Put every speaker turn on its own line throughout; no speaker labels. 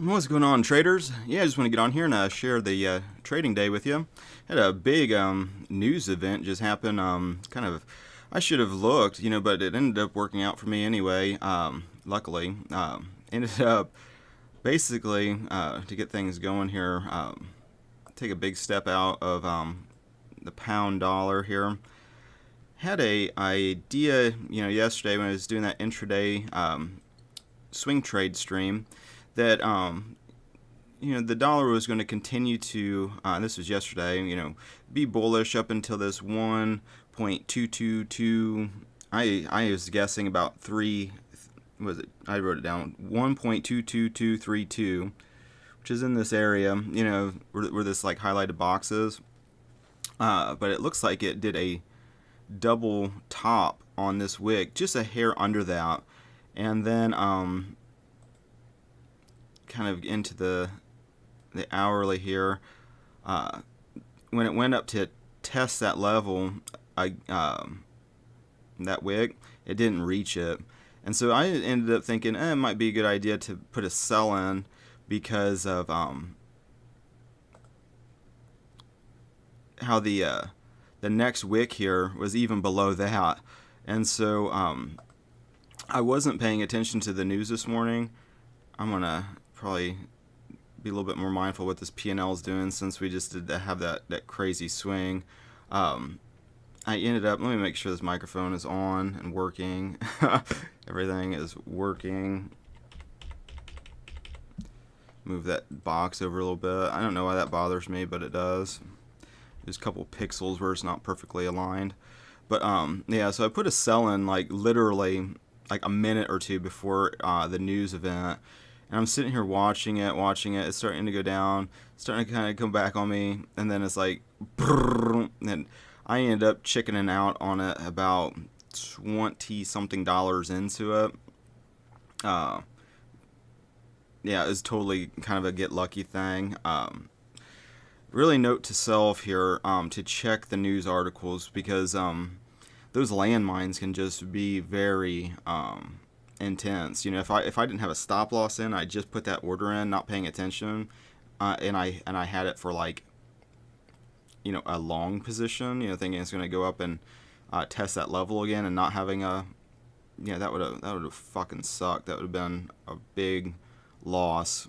What's going on, traders? Yeah, I just want to get on here and share the trading day with you. Had a big news event just happen. I should have looked, but it ended up working out for me anyway. Luckily, ended up basically to get things going here. Take a big step out of the pound dollar here. Had a idea, yesterday when I was doing that intraday swing trade stream that the dollar was going to continue to this was yesterday, be bullish up until this 1.222. I was guessing about 3, was it, I wrote it down, 1.22232, which is in this area, where this like highlighted box is. But it looks like it did a double top on this wick, just a hair under that, and then kind of into the hourly here. When it went up to test that level, that wick, it didn't reach it, and so I ended up thinking it might be a good idea to put a sell in because of how the next wick here was even below that, and so I wasn't paying attention to the news this morning. I'm gonna probably be a little bit more mindful what this P&L is doing since we just did have that crazy swing. I ended up, let me make sure this microphone is on and working. Everything is working. Move that box over a little bit. I don't know why that bothers me, but it does. There's a couple pixels where it's not perfectly aligned. But yeah, so I put a sell in like literally like a minute or two before the news event. And I'm sitting here watching it. It's starting to go down, starting to kind of come back on me, and then it's like, and I end up chickening out on it about $20-something into it. Yeah, it was totally kind of a get lucky thing. Really note to self here to check the news articles because those landmines can just be very intense. If I didn't have a stop loss in, I just put that order in, not paying attention, and I had it for like a long position, thinking it's going to go up and test that level again, and not having that would have fucking sucked. That would have been a big loss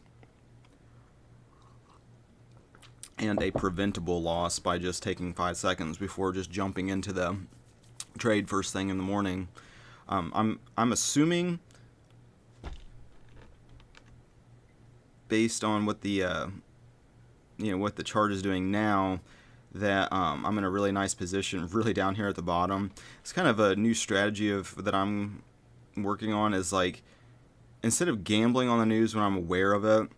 and a preventable loss by just taking 5 seconds before just jumping into the trade first thing in the morning. I'm assuming, based on what the what the chart is doing now, that I'm in a really nice position, really down here at the bottom. It's kind of a new strategy that I'm working on. Is like, instead of gambling on the news when I'm aware of it,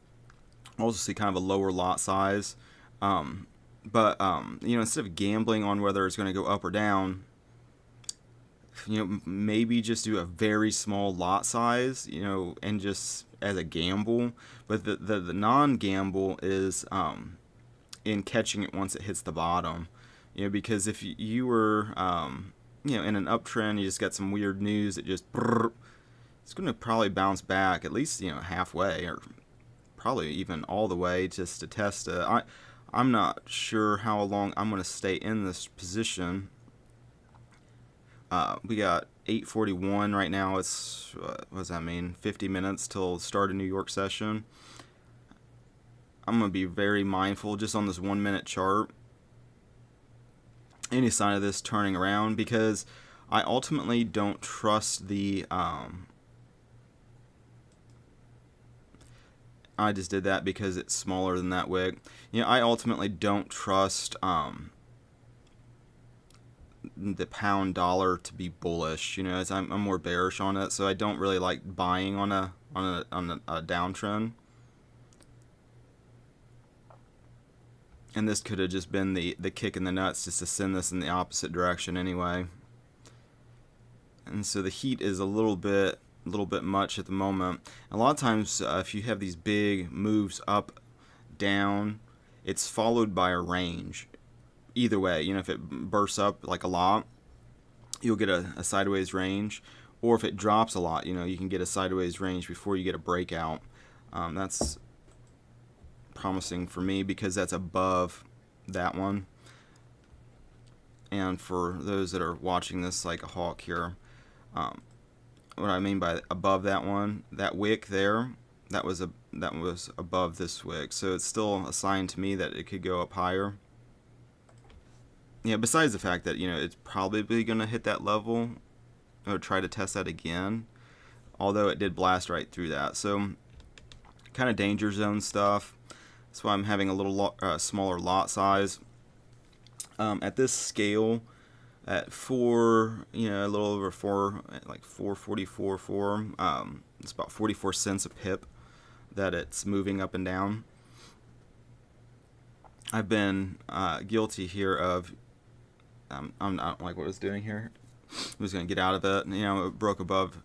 I'll just see kind of a lower lot size. But instead of gambling on whether it's going to go up or down, maybe just do a very small lot size, and just as a gamble. But the non-gamble is in catching it once it hits the bottom, because if you were in an uptrend, you just got some weird news, it's going to probably bounce back at least halfway, or probably even all the way, just to test it. I'm not sure how long I'm going to stay in this position. We got 8:41 right now. It's what does that mean? 50 minutes till start a New York session. I'm going to be very mindful just on this 1 minute chart. Any sign of this turning around, because I ultimately don't trust the I just did that because it's smaller than that wick. I ultimately don't trust the pound dollar to be bullish. As I'm more bearish on it, so I don't really like buying on a downtrend. And this could have just been the kick in the nuts just to send this in the opposite direction anyway. And so the heat is a little bit much at the moment. A lot of times, if you have these big moves up, down, it's followed by a range. Either way, if it bursts up like a lot, you'll get a sideways range, or if it drops a lot, you can get a sideways range before you get a breakout. That's promising for me because that's above that one. And for those that are watching this like a hawk here, what I mean by above that one, that wick there, that was above this wick, so it's still a sign to me that it could go up higher. Yeah, besides the fact that, you know, it's probably going to hit that level or try to test that again, although it did blast right through that. So kind of danger zone stuff. That's why I'm having a little smaller lot size. At this scale, at a little over 4, like 444.4, it's about 44 cents a pip that it's moving up and down. I've been guilty here of, I don't like what it's doing here. I'm just going to get out of it. You know, it broke above,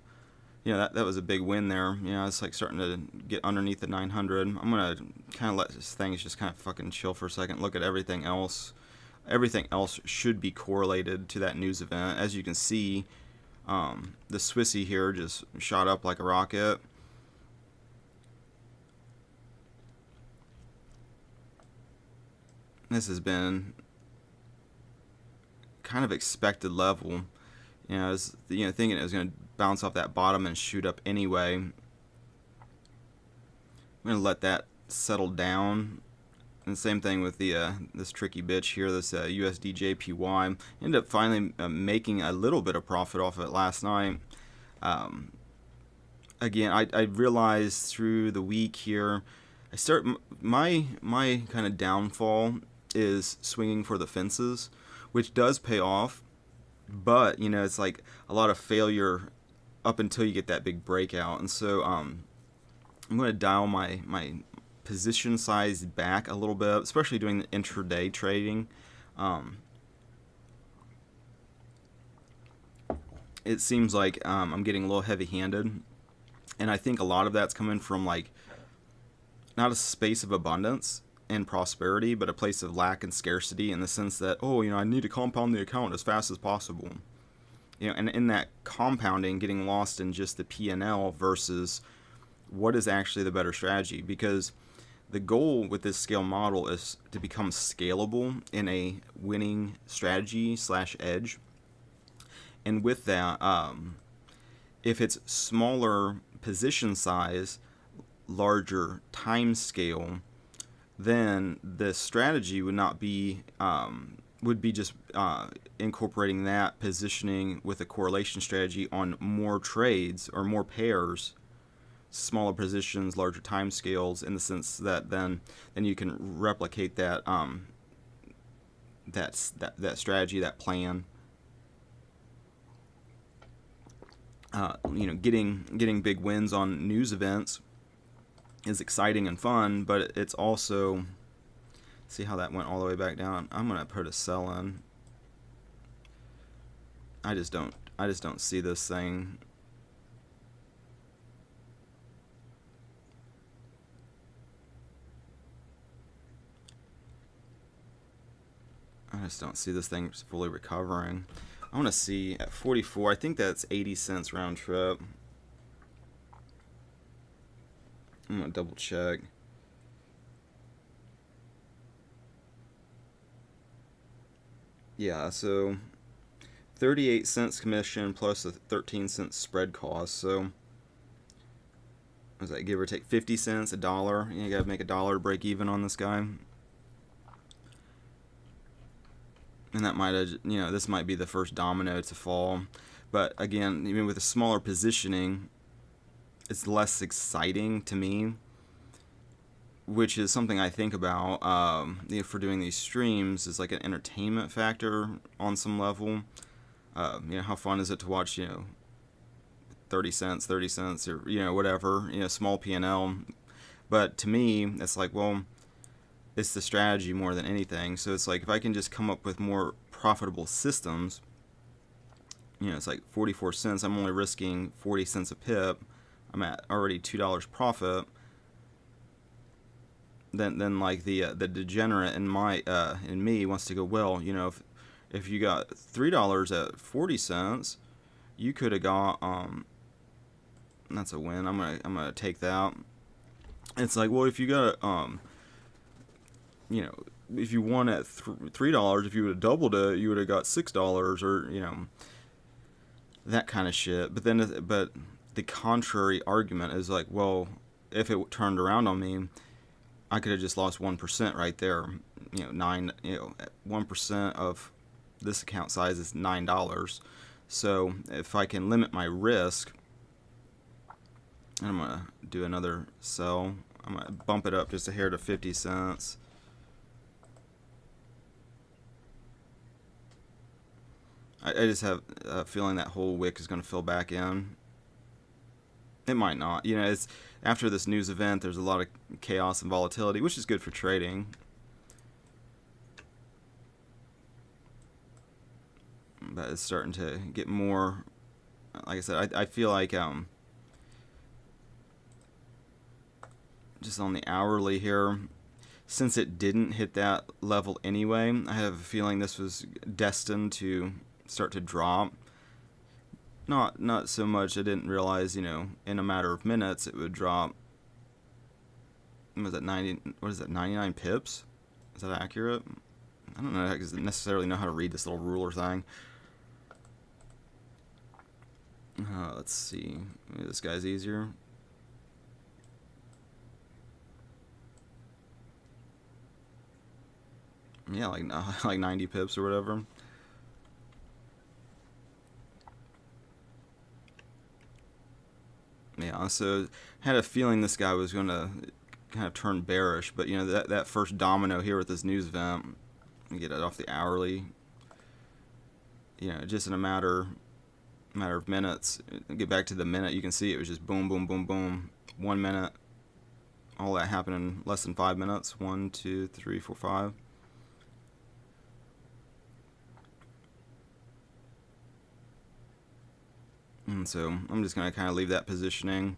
you know, that was a big win there. You know, it's like starting to get underneath the 900. I'm going to kind of let this thing just kind of fucking chill for a second. Look at everything else. Everything else should be correlated to that news event. As you can see, the Swissy here just shot up like a rocket. This has been kind of expected level. You know, I was, thinking it was going to bounce off that bottom and shoot up anyway. I'm going to let that settle down. And same thing with the this tricky bitch here, this USD JPY. Ended up finally making a little bit of profit off of it last night. Again, I realized through the week here, my kind of downfall is swinging for the fences, which does pay off, but you know, it's like a lot of failure up until you get that big breakout. And so I'm going to dial my position size back a little bit, especially doing the intraday trading. It seems like I'm getting a little heavy-handed, and I think a lot of that's coming from like not a space of abundance and prosperity, but a place of lack and scarcity, in the sense that, oh, you know, I need to compound the account as fast as possible. You know, and in that compounding, getting lost in just the P&L versus what is actually the better strategy. Because the goal with this scale model is to become scalable in a winning strategy / edge. And with that, if it's smaller position size, larger time scale, then the strategy would not be would be just incorporating that positioning with a correlation strategy on more trades or more pairs, smaller positions, larger time scales, in the sense that then you can replicate that that strategy, that plan. You know, getting big wins on news events is exciting and fun, but it's also, see how that went all the way back down. I'm gonna put a sell in. I just don't see this thing. I just don't see this thing fully recovering. I want to see at 44. I think that's 80 cents round trip. I'm gonna double check. Yeah, so 38 cents commission plus a 13 cents spread cost. So was that, give or take 50 cents, a dollar? You gotta make $1 to break even on this guy. And that might have, you know, this might be the first domino to fall. But again, even with a smaller positioning, it's less exciting to me, which is something I think about you know, for doing these streams, is like an entertainment factor on some level. You know, how fun is it to watch, you know, 30 cents, or, you know, whatever, you know, small P&L. But to me, it's like, well, it's the strategy more than anything. So it's like, if I can just come up with more profitable systems, you know, it's like 44 cents, I'm only risking 40 cents a pip, I'm at already $2 profit. Then like the degenerate in me wants to go, well, you know, if you got $3 at 40 cents, you could have got that's a win. I'm gonna take that. It's like, well, if you got you know, if you won at $3, if you would have doubled it, you would have got $6, or that kind of shit. But then, but the contrary argument is like, well, if it turned around on me, I could have just lost 1% right there. 1% of this account size is $9. So if I can limit my risk, and I'm gonna do another sell. I'm gonna bump it up just a hair to 50 cents. I just have a feeling that whole wick is going to fill back in. It might not. It's after this news event, there's a lot of chaos and volatility, which is good for trading. But it's starting to get more, like I said, I feel like just on the hourly here, since it didn't hit that level anyway, I have a feeling this was destined to start to drop. Not so much. I didn't realize, in a matter of minutes it would drop. Was it 90? What is it? 99 pips? Is that accurate? I don't know. I don't necessarily know how to read this little ruler thing. Let's see. Maybe this guy's easier. Yeah, like 90 pips or whatever. Yeah, so I had a feeling this guy was going to kind of turn bearish, but that first domino here with this news event, you get it off the hourly. Just in a matter of minutes. Get back to the minute, you can see it was just boom, boom, boom, boom. 1 minute, all that happened in less than 5 minutes. 1, 2, 3, 4, 5. And so I'm just going to kind of leave that positioning.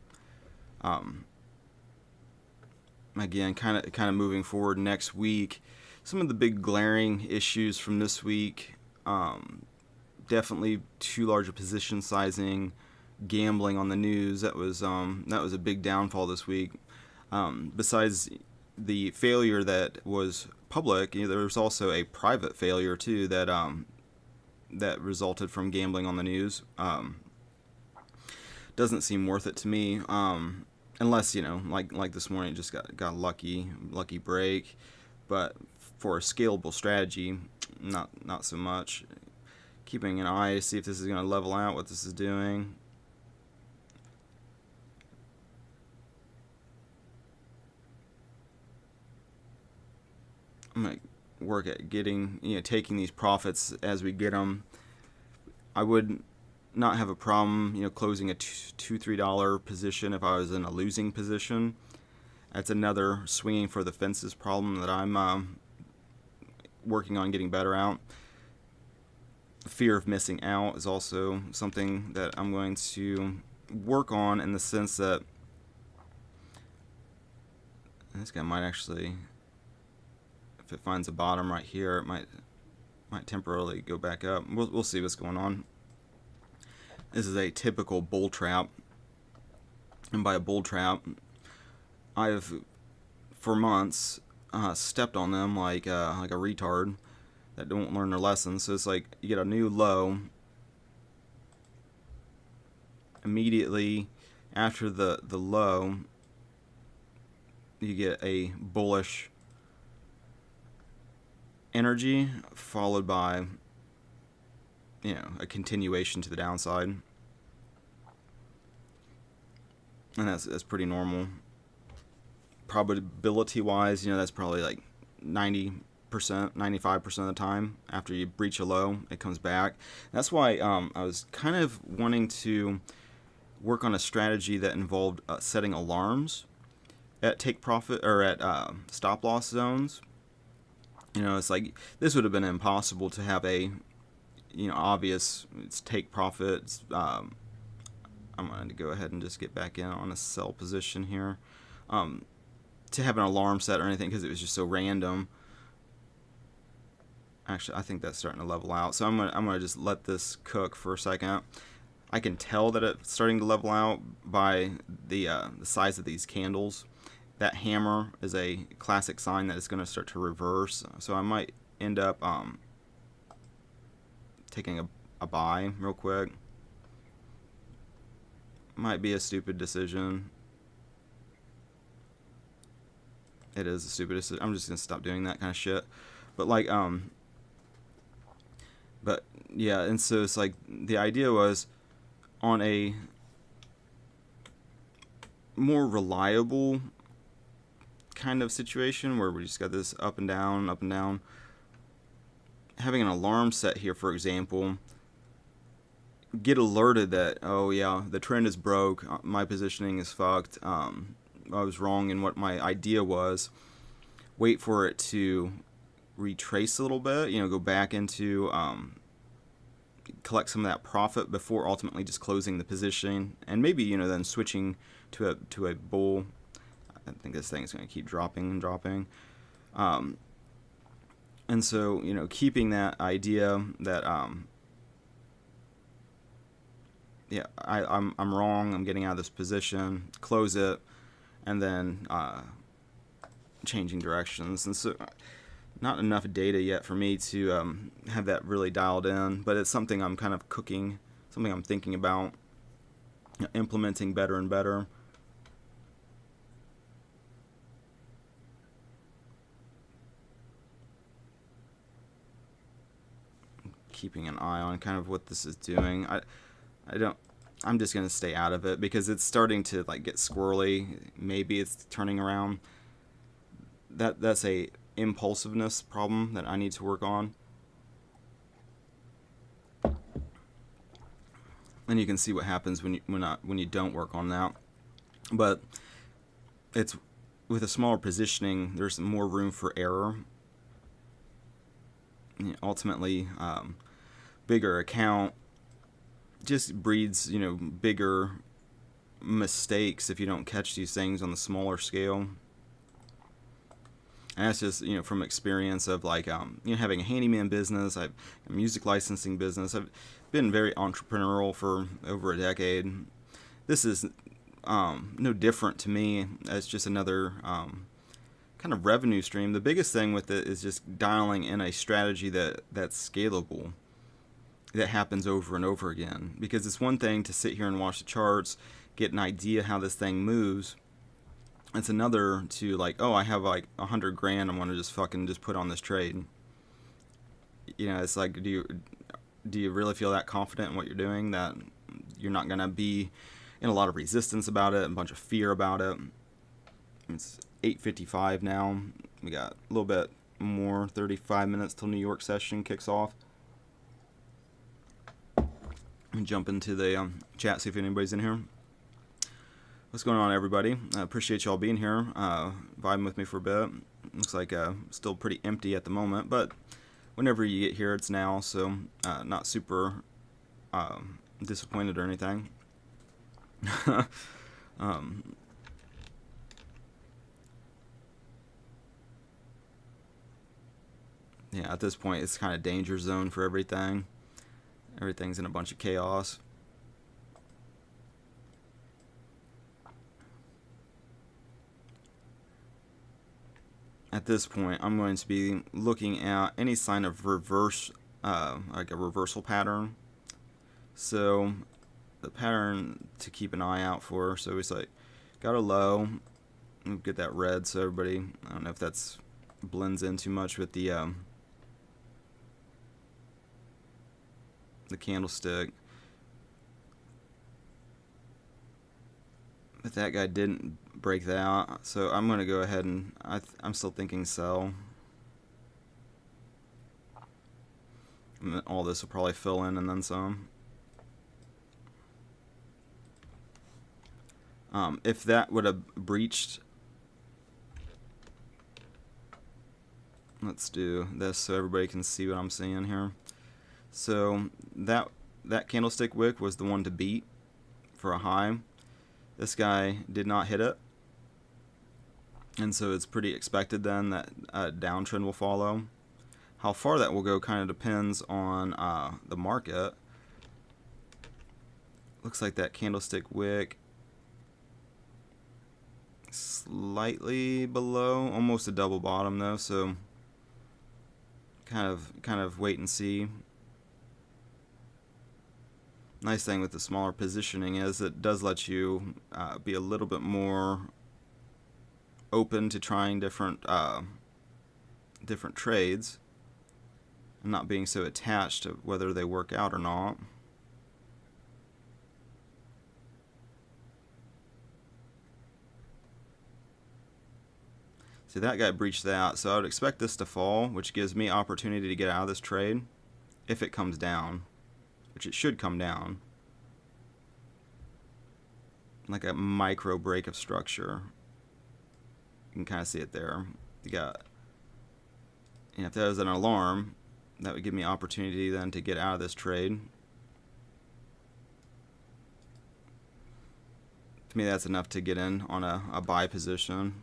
Again, kind of moving forward next week. Some of the big glaring issues from this week, definitely too large a position sizing, gambling on the news. That was a big downfall this week. Besides the failure that was public, there was also a private failure too that resulted from gambling on the news. Doesn't seem worth it to me, unless like this morning, just got a lucky break. But for a scalable strategy, not so much. Keeping an eye to see if this is going to level out, what this is doing. I'm going to work at taking these profits as we get them. I would not have a problem, closing a $2-3 position if I was in a losing position. That's another swinging for the fences problem that I'm working on getting better at. Fear of missing out is also something that I'm going to work on, in the sense that this guy might actually, if it finds a bottom right here, it might temporarily go back up. We'll see what's going on. This is a typical bull trap, and by a bull trap, I've for months stepped on them like a retard that don't learn their lessons. So it's like you get a new low, immediately after the low, you get a bullish energy followed by a continuation to the downside, and that's pretty normal. Probability wise, that's probably like 90%, 95% of the time. After you breach a low, it comes back. That's why I was kind of wanting to work on a strategy that involved setting alarms at take profit or at stop loss zones. It's like this would have been impossible to have a obvious take profits. I'm going to go ahead and just get back in on a sell position here. To have an alarm set or anything, because it was just so random. Actually, I think that's starting to level out. So I'm gonna just let this cook for a second. I can tell that it's starting to level out by the size of these candles. that hammer is a classic sign that it's going to start to reverse. So I might end up taking a buy real quick. Might be a stupid decision. It is a stupid decision. I'm just gonna stop doing that kind of shit. But like but yeah, and so it's like the idea was on a more reliable kind of situation where we just got this up and down, up and down. Having an alarm set here, for example, get alerted that, oh yeah, the trend is broke, my positioning is fucked, I was wrong in what my idea was. Wait for it to retrace a little bit, you know, go back into collect some of that profit before ultimately just closing the position, and maybe, you know, then switching to a bull. I think this thing is going to keep dropping and dropping. And so, you know, keeping that idea that yeah, I'm wrong, I'm getting out of this position, close it, and then changing directions. And so not enough data yet for me to have that really dialed in, but it's something I'm kind of cooking, something I'm thinking about, you know, implementing better and better. Keeping an eye on kind of what this is doing. I'm just gonna stay out of it because it's starting to like get squirrely. Maybe it's turning around. That's a impulsiveness problem that I need to work on. And you can see what happens when you don't work on that. But it's with a smaller positioning, there's more room for error. You know, ultimately, bigger account just breeds, you know, bigger mistakes if you don't catch these things on the smaller scale. And that's just, you know, from experience of like, you know, having a handyman business, a music licensing business. I've been very entrepreneurial for over a decade. This is no different to me as just another kind of revenue stream. The biggest thing with it is just dialing in a strategy that's scalable, that happens over and over again. Because it's one thing to sit here and watch the charts, get an idea how this thing moves. It's another to like, oh, I have like 100 grand, I want to just fucking just put on this trade. You know, it's like, do you really feel that confident in what you're doing that you're not gonna be in a lot of resistance about it, a bunch of fear about it? It's 8:55 now. We got a little bit more, 35 minutes till New York session kicks off. Jump into the chat, see if anybody's in here. What's going on, everybody? I appreciate y'all being here, vibing with me for a bit. Looks like still pretty empty at the moment, but whenever you get here, it's now, so not super disappointed or anything. Yeah, at this point, it's kind of danger zone for everything. Everything's in a bunch of chaos. At this point, I'm going to be looking at any sign of reverse, like a reversal pattern. So the pattern to keep an eye out for. So it's like got a low, get that red. So everybody, I don't know if that's blends in too much with the candlestick. But that guy didn't break that out, so I'm going to go ahead and I'm still thinking sell. And then all this will probably fill in and then some. If that would have breached, let's do this so everybody can see what I'm seeing here. So that candlestick wick was the one to beat for a high. This guy did not hit it, and so it's pretty expected then that a downtrend will follow. How far that will go kind of depends on the market. Looks like that candlestick wick slightly below, almost a double bottom though, so kind of wait and see. Nice thing with the smaller positioning is it does let you be a little bit more open to trying different trades and not being so attached to whether they work out or not. See, that guy breached that, so I would expect this to fall, which gives me opportunity to get out of this trade if it comes down, which it should come down. Like a micro break of structure. You can kind of see it there. You got, and if that was an alarm, that would give me opportunity then to get out of this trade. To me, that's enough to get in on a buy position.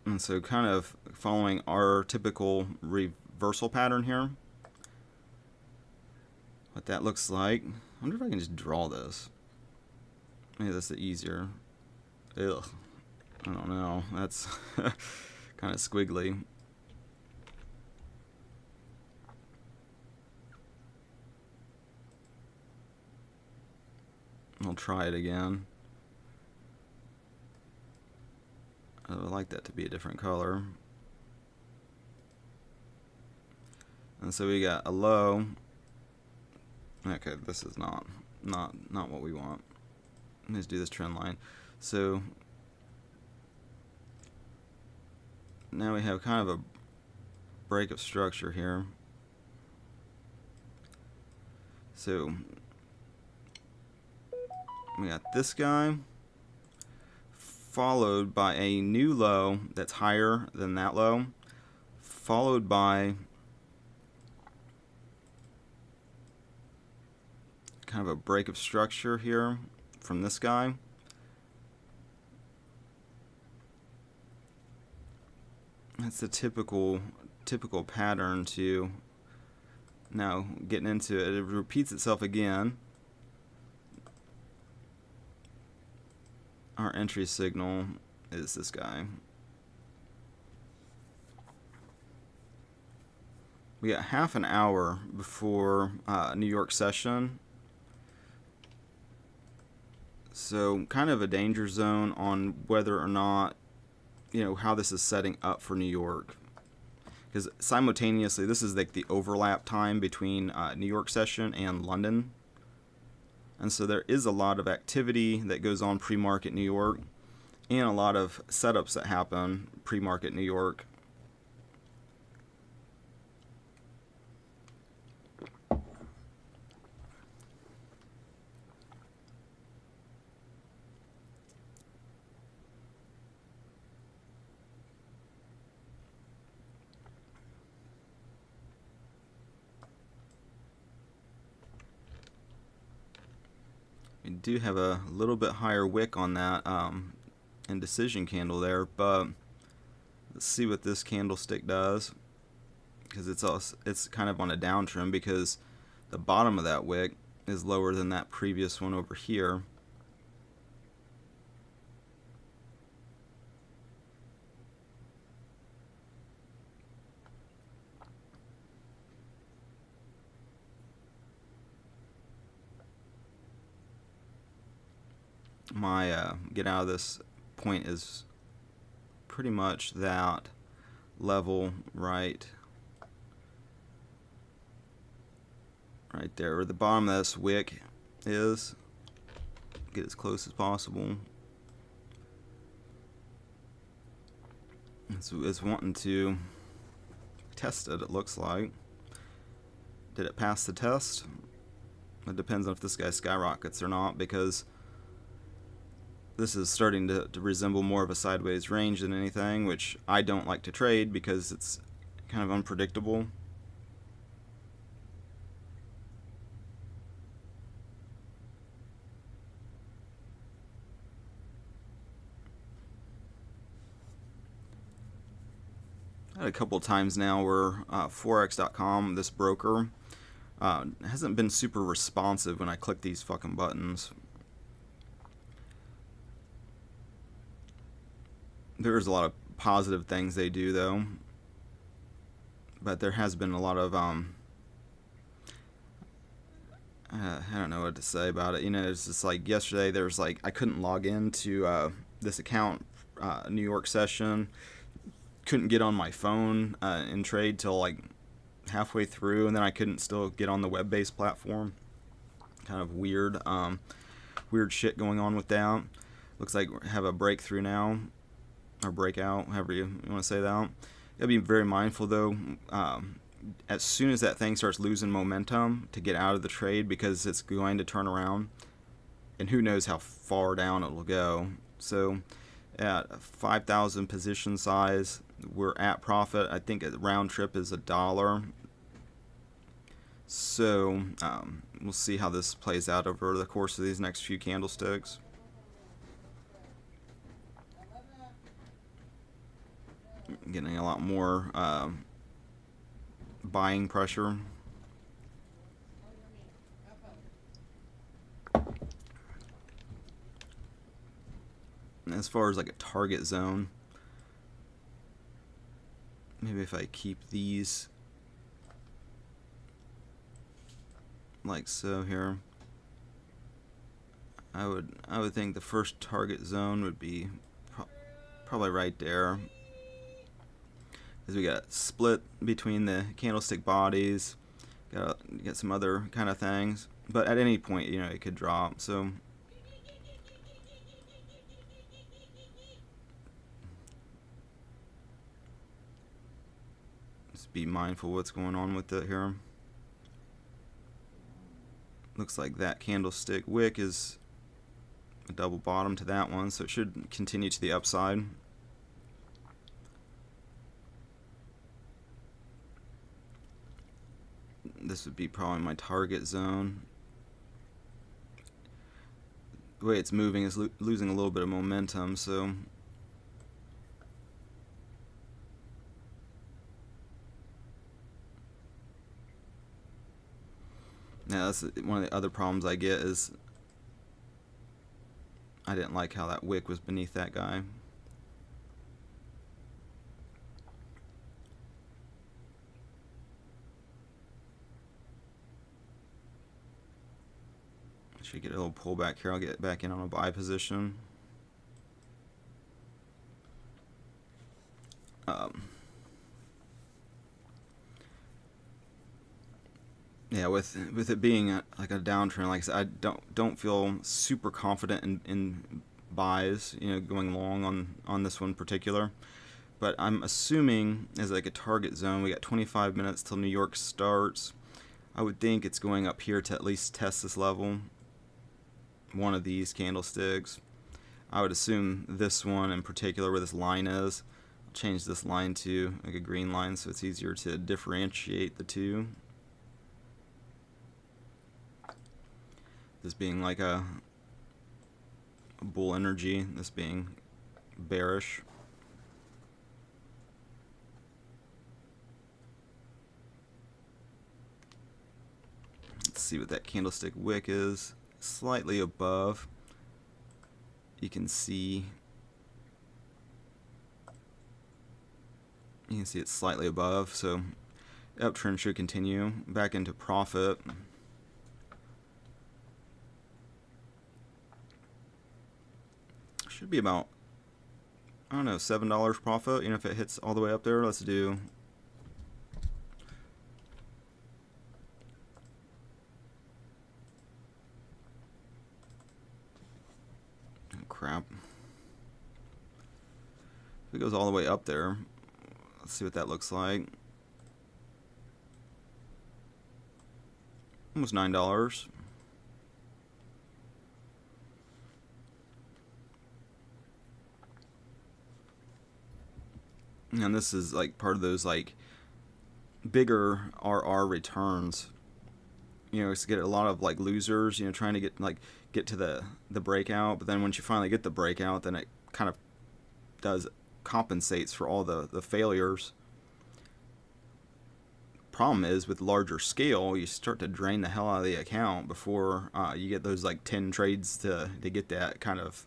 And so kind of following our typical reversal pattern here. What that looks like. I wonder if I can just draw this. Maybe that's the easier. Ugh. I don't know. That's kind of squiggly. I'll try it again. I would like that to be a different color. And so we got a low. Okay, this is not what we want. Let's do this trend line. So now we have kind of a break of structure here. So we got this guy followed by a new low that's higher than that low, followed by kind of a break of structure here from this guy. That's the typical pattern to now getting into it. It repeats itself again. Our entry signal is this guy. We got half an hour before New York session. So kind of a danger zone on whether or not, how this is setting up for New York. Because simultaneously, this is like the overlap time between New York session and London. And so there is a lot of activity that goes on pre-market New York and a lot of setups that happen pre-market New York. We do have a little bit higher wick on that indecision candle there, but let's see what this candlestick does, because it's kind of on a downtrend because the bottom of that wick is lower than that previous one over here. My get out of this point is pretty much that level right there where the bottom of this wick is. Get as close as possible. It's wanting to test it, it looks like. Did it pass the test? It depends on if this guy skyrockets or not, because this is starting to resemble more of a sideways range than anything, which I don't like to trade because it's kind of unpredictable. I had a couple of times now where Forex.com, this broker, hasn't been super responsive when I click these fucking buttons. There's a lot of positive things they do though, but there has been a lot of I don't know what to say about it. You know, it's just like yesterday there's like I couldn't log into this account New York session, couldn't get on my phone and trade till like halfway through, and then I couldn't still get on the web-based platform. Kind of weird weird shit going on with that. Looks like we have a breakthrough now, or breakout, however you want to say that. You gotta be very mindful though. As soon as that thing starts losing momentum, to get out of the trade, because it's going to turn around, and who knows how far down it will go. So at 5,000 position size, we're at profit. I think a round trip is $1. So we'll see how this plays out over the course of these next few candlesticks. Getting a lot more buying pressure. As far as like a target zone, maybe if I keep these like so here, I would think the first target zone would be probably right there, because we got split between the candlestick bodies, got some other kind of things, but at any point, you know, it could drop. So just be mindful what's going on with it here. Looks like that candlestick wick is a double bottom to that one, so it should continue to the upside. This would be probably my target zone. The way it's moving is losing a little bit of momentum, so yeah, that's one of the other problems I get, is I didn't like how that wick was beneath that guy. Should get a little pullback here. I'll get back in on a buy position. Yeah, with it being like a downtrend, like I said, I don't feel super confident in buys, you know, going long on this one particular. But I'm assuming as like a target zone, we got 25 minutes till New York starts. I would think it's going up here to at least test this level, one of these candlesticks. I would assume this one in particular, where this line is. I'll change this line to like a green line so it's easier to differentiate the two. This being like a bull energy, this being bearish. Let's see what that candlestick wick is. Slightly above. You can see it's slightly above, so uptrend should continue back into profit. Should be about, I don't know, $7 profit, you know, if it hits all the way up there. Let's do crap. If it goes all the way up there, let's see what that looks like. Almost $9. And this is like part of those like bigger RR returns. You know, it's get a lot of like losers, you know, trying to get to the breakout, but then once you finally get the breakout, then it kind of compensates for all the failures. problem is with larger scale, you start to drain the hell out of the account before you get those like 10 trades to get that kind of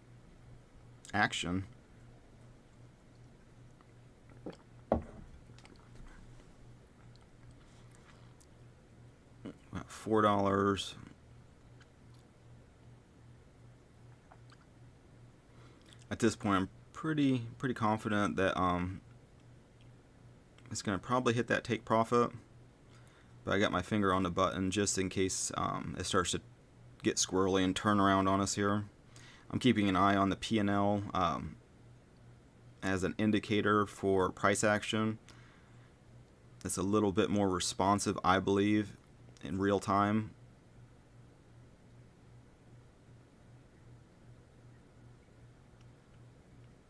action. $4. At this point, I'm pretty confident that it's going to probably hit that take profit, but I got my finger on the button just in case it starts to get squirrely and turn around on us here. I'm keeping an eye on the P&L as an indicator for price action. It's a little bit more responsive, I believe, in real time.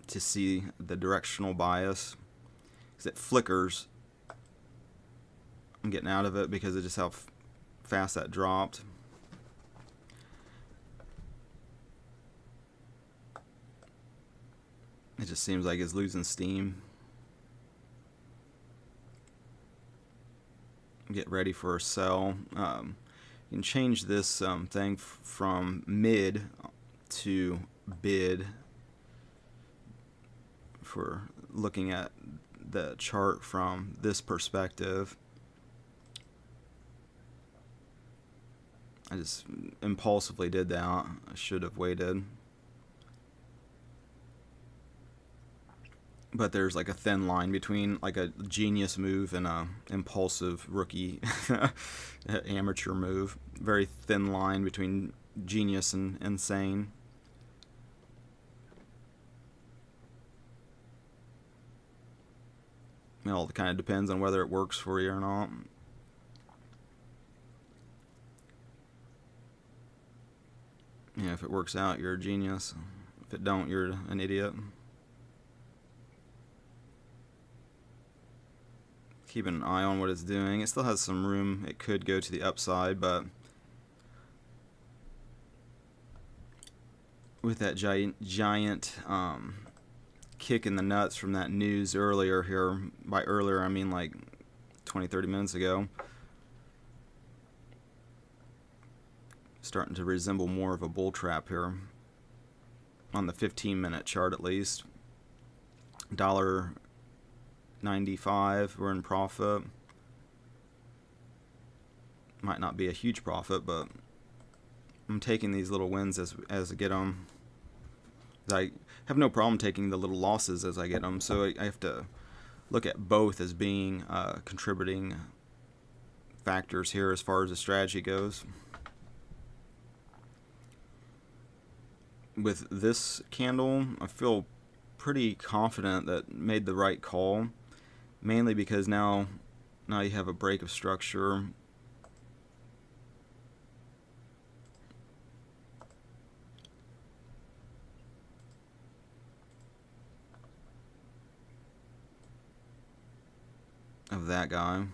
To see the directional bias, because it flickers. I'm getting out of it because of just how fast that dropped. It just seems like it's losing steam. Get ready for a sell. You can change this thing from mid to bid for looking at the chart from this perspective. I just impulsively did that. I should have waited. But there's like a thin line between like a genius move and a impulsive rookie amateur move. Very thin line between genius and insane. It all kind of depends on whether it works for you or not. Yeah, if it works out, you're a genius. If it don't, you're an idiot. Keeping an eye on what it's doing. It still has some room. It could go to the upside, but with that giant kick in the nuts from that news earlier here, by earlier I mean like 20-30 minutes ago, starting to resemble more of a bull trap here on the 15-minute chart at least. $1.95, we're in profit. Might not be a huge profit, but I'm taking these little wins as I get them. I have no problem taking the little losses as I get them, so I have to look at both as being contributing factors here as far as the strategy goes. With this candle, I feel pretty confident that made the right call, mainly because now you have a break of structure. Of that guy.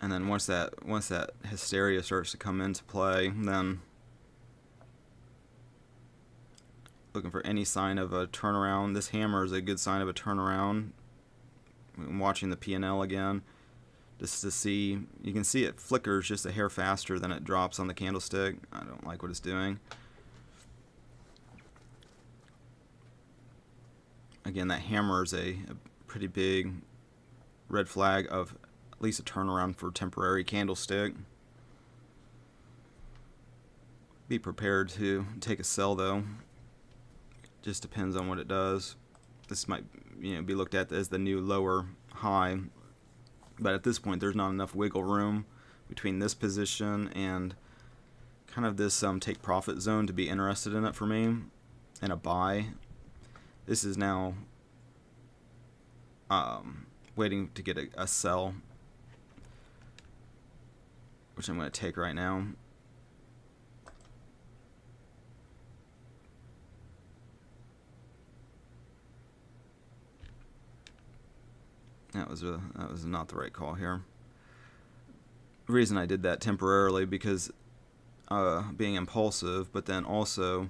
And then once that hysteria starts to come into play, then looking for any sign of a turnaround. This hammer is a good sign of a turnaround. I'm watching the P&L again just to see. You can see it flickers just a hair faster than it drops on the candlestick. I don't like what it's doing. Again, that hammer is a pretty big red flag of at least a turnaround for a temporary candlestick. Be prepared to take a sell though. Just depends on what it does. This might, be looked at as the new lower high, but at this point there's not enough wiggle room between this position and kind of this take profit zone to be interested in it for me. And a buy. This is now waiting to get a sell, which I'm going to take right now. That was not the right call here. The reason I did that temporarily because being impulsive, but then also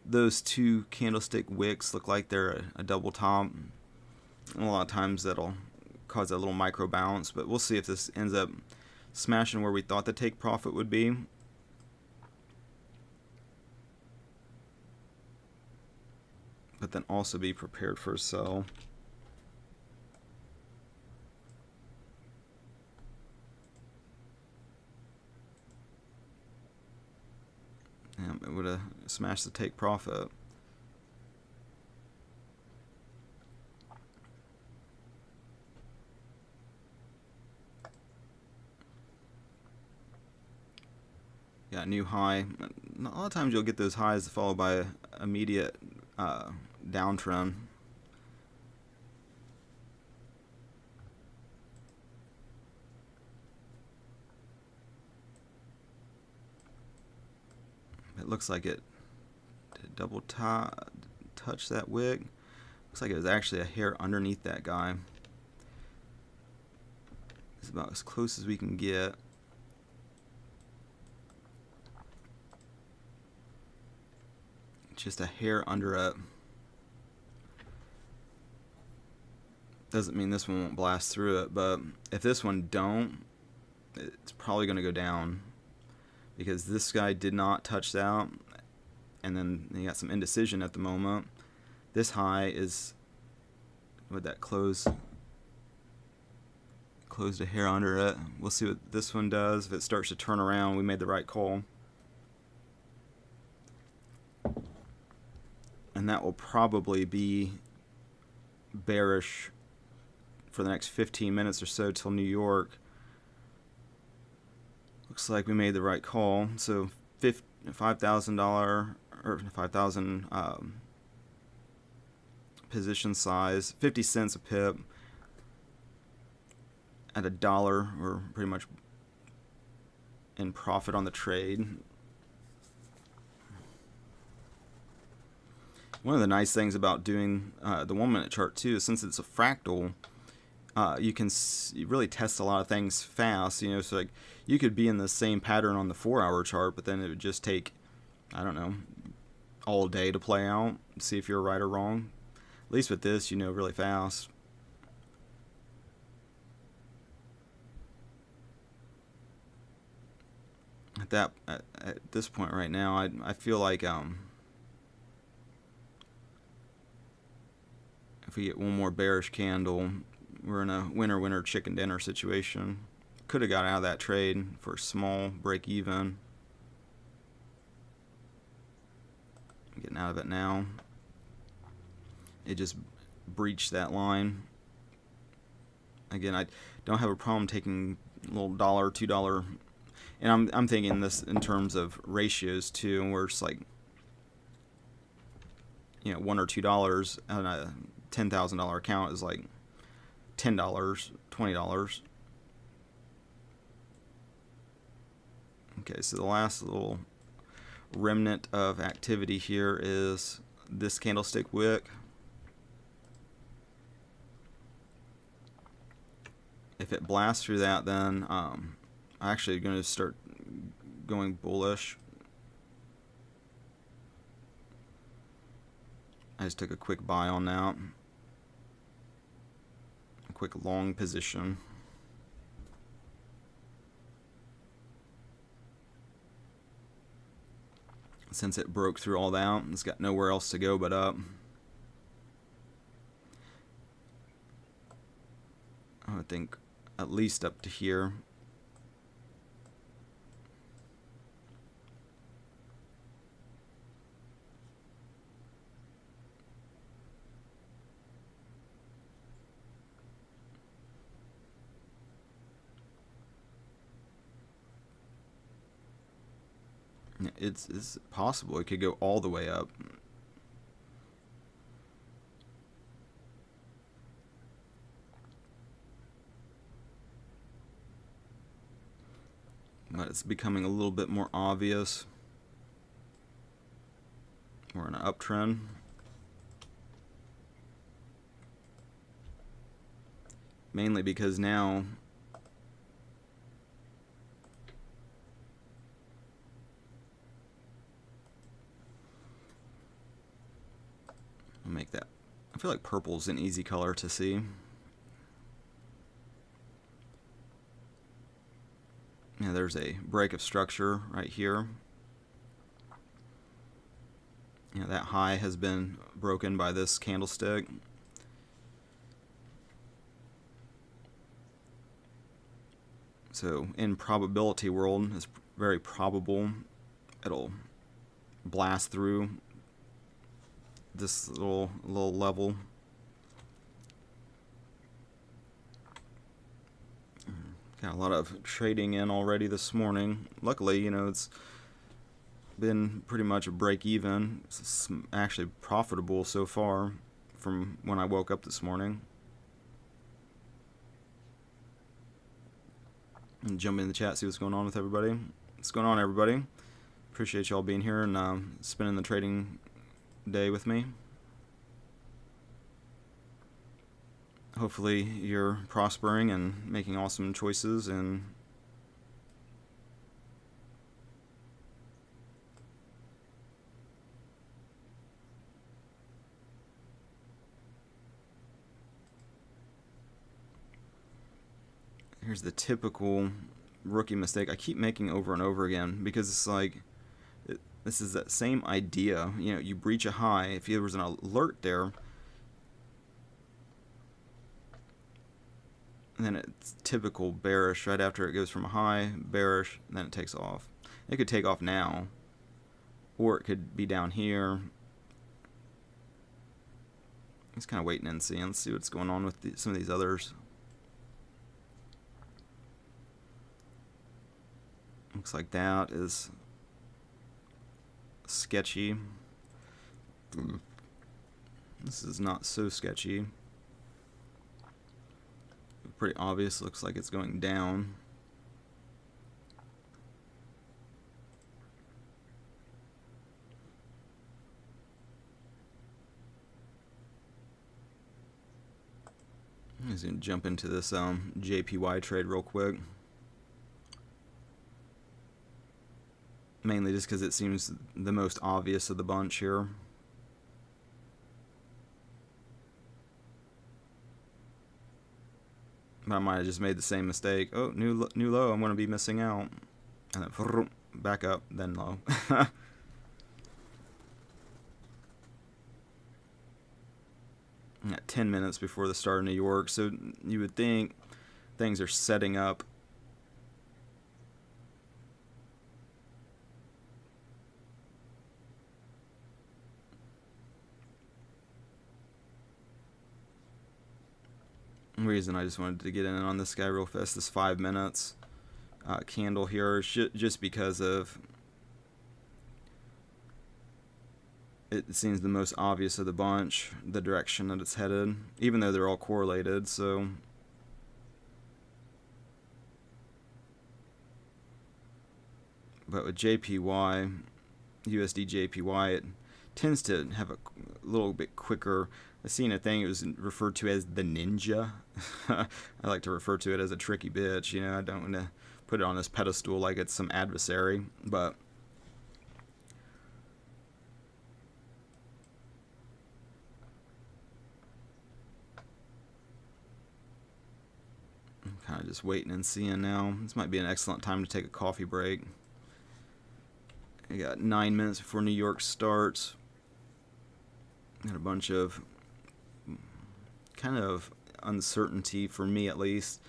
those two candlestick wicks look like they're a double top. And a lot of times that'll cause a little micro bounce, but we'll see if this ends up smashing where we thought the take profit would be. But then also be prepared for a sell. It would have smashed the take profit. Got a new high. A lot of times you'll get those highs followed by an immediate downtrend. It looks like it did double touch that wick. Looks like it was actually a hair underneath that guy. It's about as close as we can get. Just a hair under it. Doesn't mean this one won't blast through it, but if this one don't, it's probably going to go down, because this guy did not touch that, and then you got some indecision at the moment. This high is, would that closed a hair under it. We'll see what this one does. If it starts to turn around, we made the right call. And that will probably be bearish for the next 15 minutes or so till New York. Looks like we made the right call. So $5,000 or 5,000 position size, 50 cents a pip at $1. We're pretty much in profit on the trade. One of the nice things about doing the 1 minute chart too is, since it's a fractal, you can really test a lot of things fast. You know, so like you could be in the same pattern on the 4 hour chart, but then it would just take, I don't know, all day to play out, see if you're right or wrong. At least with this, you know, really fast. At this point right now, I feel like if we get one more bearish candle, we're in a winner chicken dinner situation. Could have got out of that trade for a small break even. I'm getting out of it now. It just breached that line. Again, I don't have a problem taking a little $1, $2, and I'm thinking this in terms of ratios too, where it's like, you know, $1 or $2 on a $10,000 account is like $10, $20. Okay, so the last little remnant of activity here is this candlestick wick. If it blasts through that, then I'm actually going to start going bullish. I just took a quick buy on that. A quick long position. Since it broke through all that, it's got nowhere else to go but up. I would think at least up to here. It's possible it could go all the way up. But it's becoming a little bit more obvious. We're in an uptrend. Mainly because now make that. I feel like purple's an easy color to see. Yeah, there's a break of structure right here. Yeah, that high has been broken by this candlestick. So in probability world, it's very probable it'll blast through this little level. Got a lot of trading in already this morning. Luckily, you know, it's been pretty much a break even. It's actually profitable so far from when I woke up this morning. And jump in the chat, see what's going on with everybody. What's going on, everybody? Appreciate y'all being here and spending the trading day with me. Hopefully you're prospering and making awesome choices, and here's the typical rookie mistake I keep making over and over again, because it's like this is that same idea. You know, you breach a high. If there was an alert there, and then it's typical bearish right after it goes from a high, bearish, and then it takes off. It could take off now, or it could be down here. Just kind of waiting and seeing. Let's see what's going on with some of these others. Looks like that is sketchy. This is not so sketchy. Pretty obvious. Looks like it's going down. I'm just going to jump into this JPY trade real quick. Mainly just because it seems the most obvious of the bunch here. But I might have just made the same mistake. Oh, new low, I'm going to be missing out. And then back up, then low. At 10 minutes before the start of New York, so you would think things are setting up. Reason I just wanted to get in on this guy real fast, this 5 minutes candle here, just because of it seems the most obvious of the bunch, the direction that it's headed, even though they're all correlated. So but with JPY, USD JPY, it tends to have a little bit quicker. I seen a thing, it was referred to as the ninja. I like to refer to it as a tricky bitch. You know, I don't want to put it on this pedestal like it's some adversary, but I'm kind of just waiting and seeing now. This might be an excellent time to take a coffee break. I got 9 minutes before New York starts. Got a bunch of kind of uncertainty for me, at least.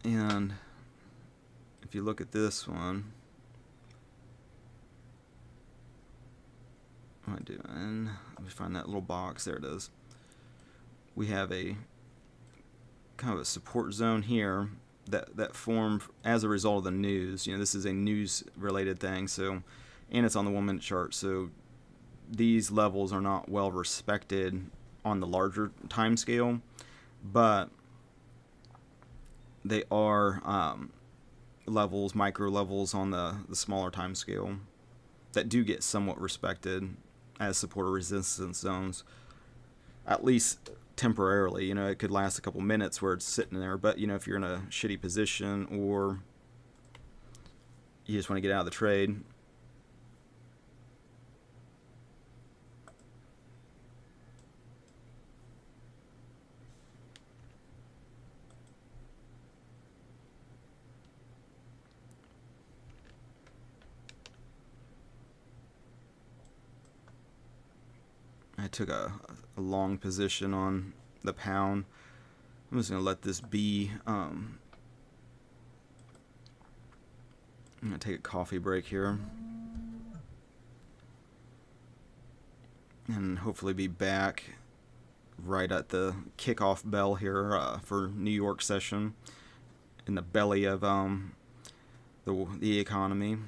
And if you look at this one, what am I doing? Let me find that little box. There it is. We have a kind of a support zone here that formed as a result of the news. You know, this is a news related thing, so, and it's on the 1 minute chart, so these levels are not well respected on the larger time scale, but they are levels, micro levels on the smaller time scale that do get somewhat respected as support or resistance zones, at least temporarily. You know, it could last a couple minutes where it's sitting there, but you know, if you're in a shitty position or you just want to get out of the trade, I took a long position on the pound. I'm just going to let this be. I'm going to take a coffee break here. And hopefully be back right at the kickoff bell here for New York session in the belly of the economy.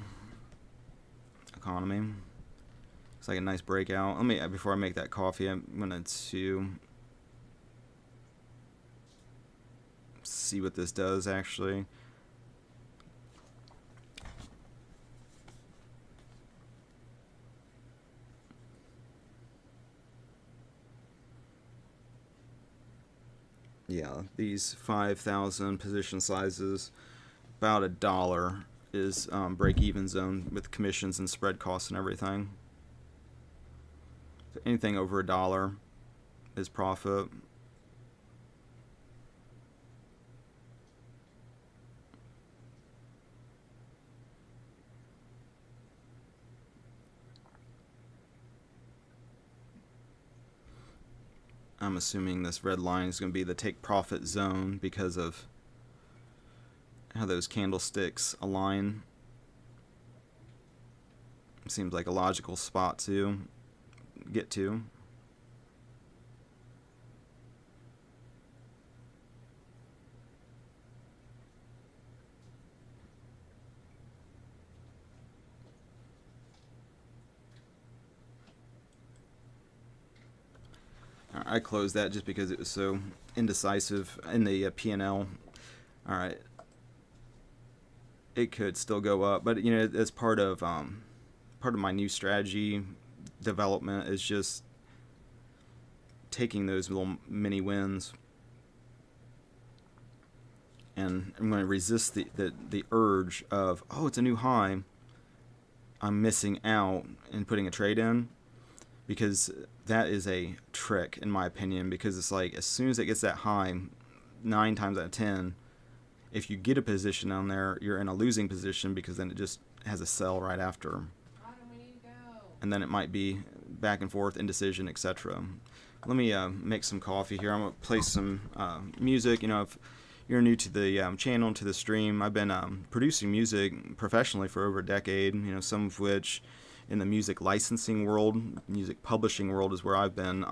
It's like a nice breakout. Let me, before I make that coffee, I'm going to see what this does actually. Yeah, these 5,000 position sizes, about $1 is break-even zone with commissions and spread costs and everything. So anything over $1 is profit. I'm assuming this red line is going to be the take profit zone because of how those candlesticks align. Seems like a logical spot to get to. I closed that just because it was so indecisive in the P&L. All right, it could still go up, but you know, as part of my new strategy development is just taking those little mini wins, and I'm going to resist the urge of, oh, it's a new high, I'm missing out and putting a trade in, because that is a trick in my opinion, because it's like as soon as it gets that high, 9 times out of 10, if you get a position on there, you're in a losing position, because then it just has a sell right after. And then it might be back and forth, indecision, etc. Let me make some coffee here. I'm going to play some music. You know, if you're new to the channel, to the stream, I've been producing music professionally for over a decade, you know, some of which in the music licensing world, music publishing world is where I've been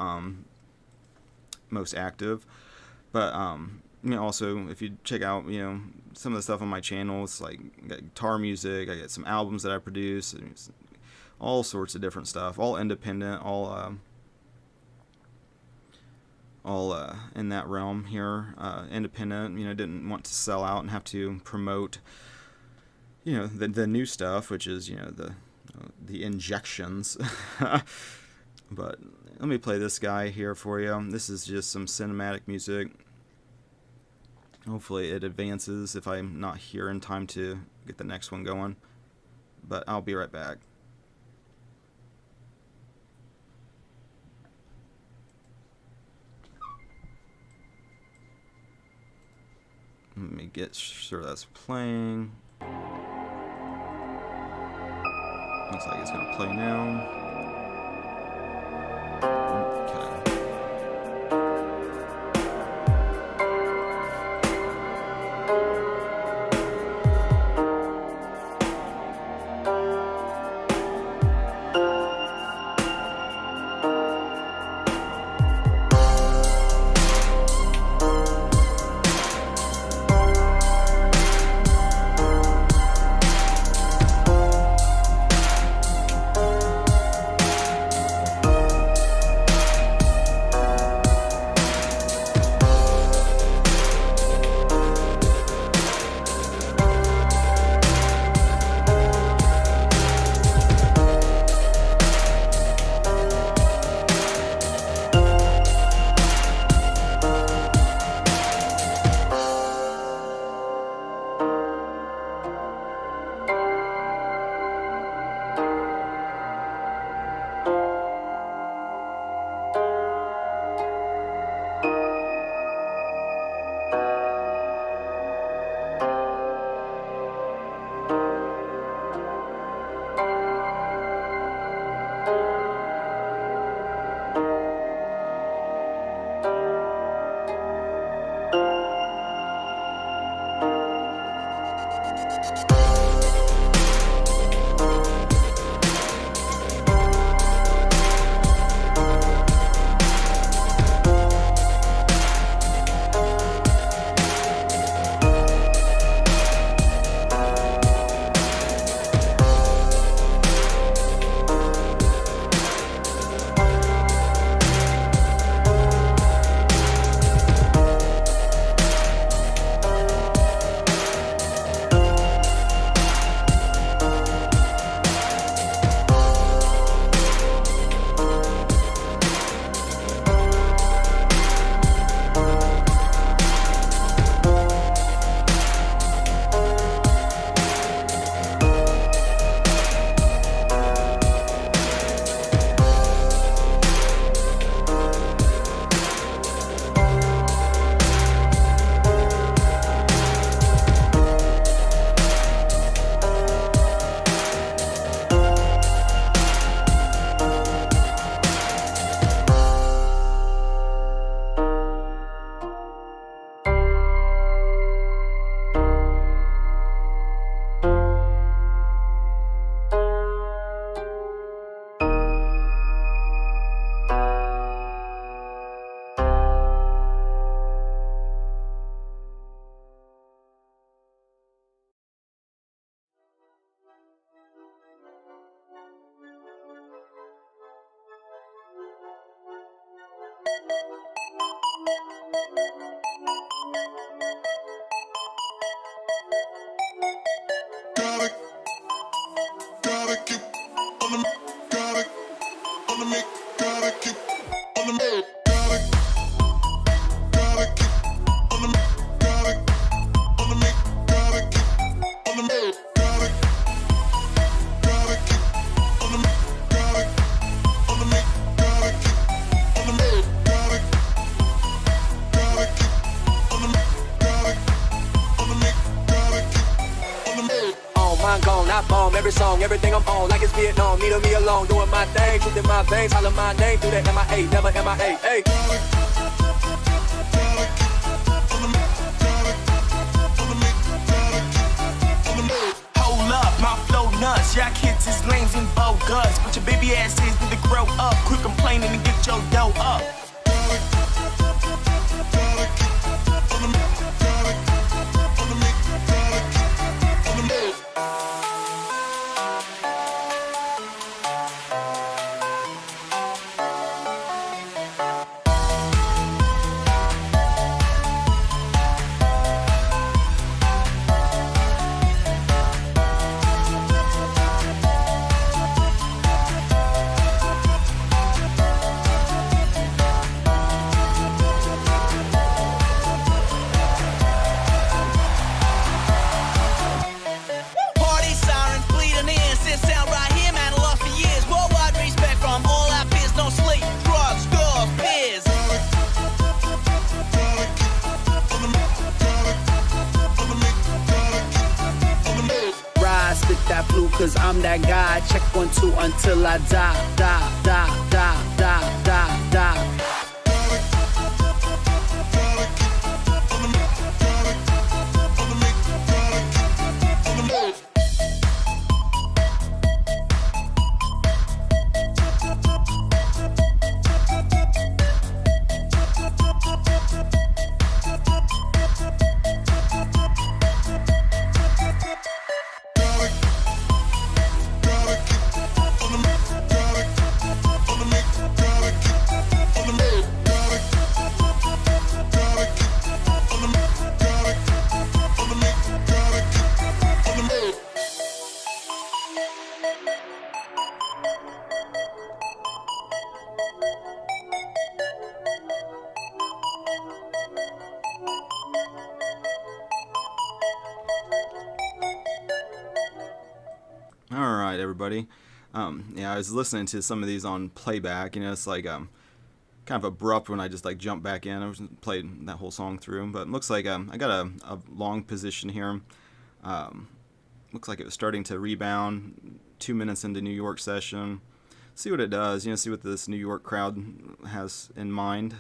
most active. But you know, also if you check out, you know, some of the stuff on my channel, it's like I got guitar music, I got some albums that I produce, all sorts of different stuff, all independent, all in that realm here, independent. You know, didn't want to sell out and have to promote, you know, the new stuff, which is, you know, the injections. But let me play this guy here for you. This is just some cinematic music. Hopefully it advances if I'm not here in time to get the next one going, but I'll be right back. Let me get sure that's playing. Looks like it's gonna play now. Okay.
Every song, everything I'm on, like it's Vietnam. Neither me alone, doing my thing, truth in my veins, holler my name through that MIA, never MIA. Hey. Hold up, my flow nuts. Y'all kids is lames and bogus, but your baby ass is need to grow up. Quit complaining and get your dough up. Cause I'm that guy, check 1, 2 until I die, die, die, die, die, die, die.
Alright, everybody. Yeah, I was listening to some of these on playback. You know, it's like kind of abrupt when I just like jump back in. I was played that whole song through, but it looks like I got a long position here. Looks like it was starting to rebound 2 minutes into New York session. See what it does. You know, see what this New York crowd has in mind.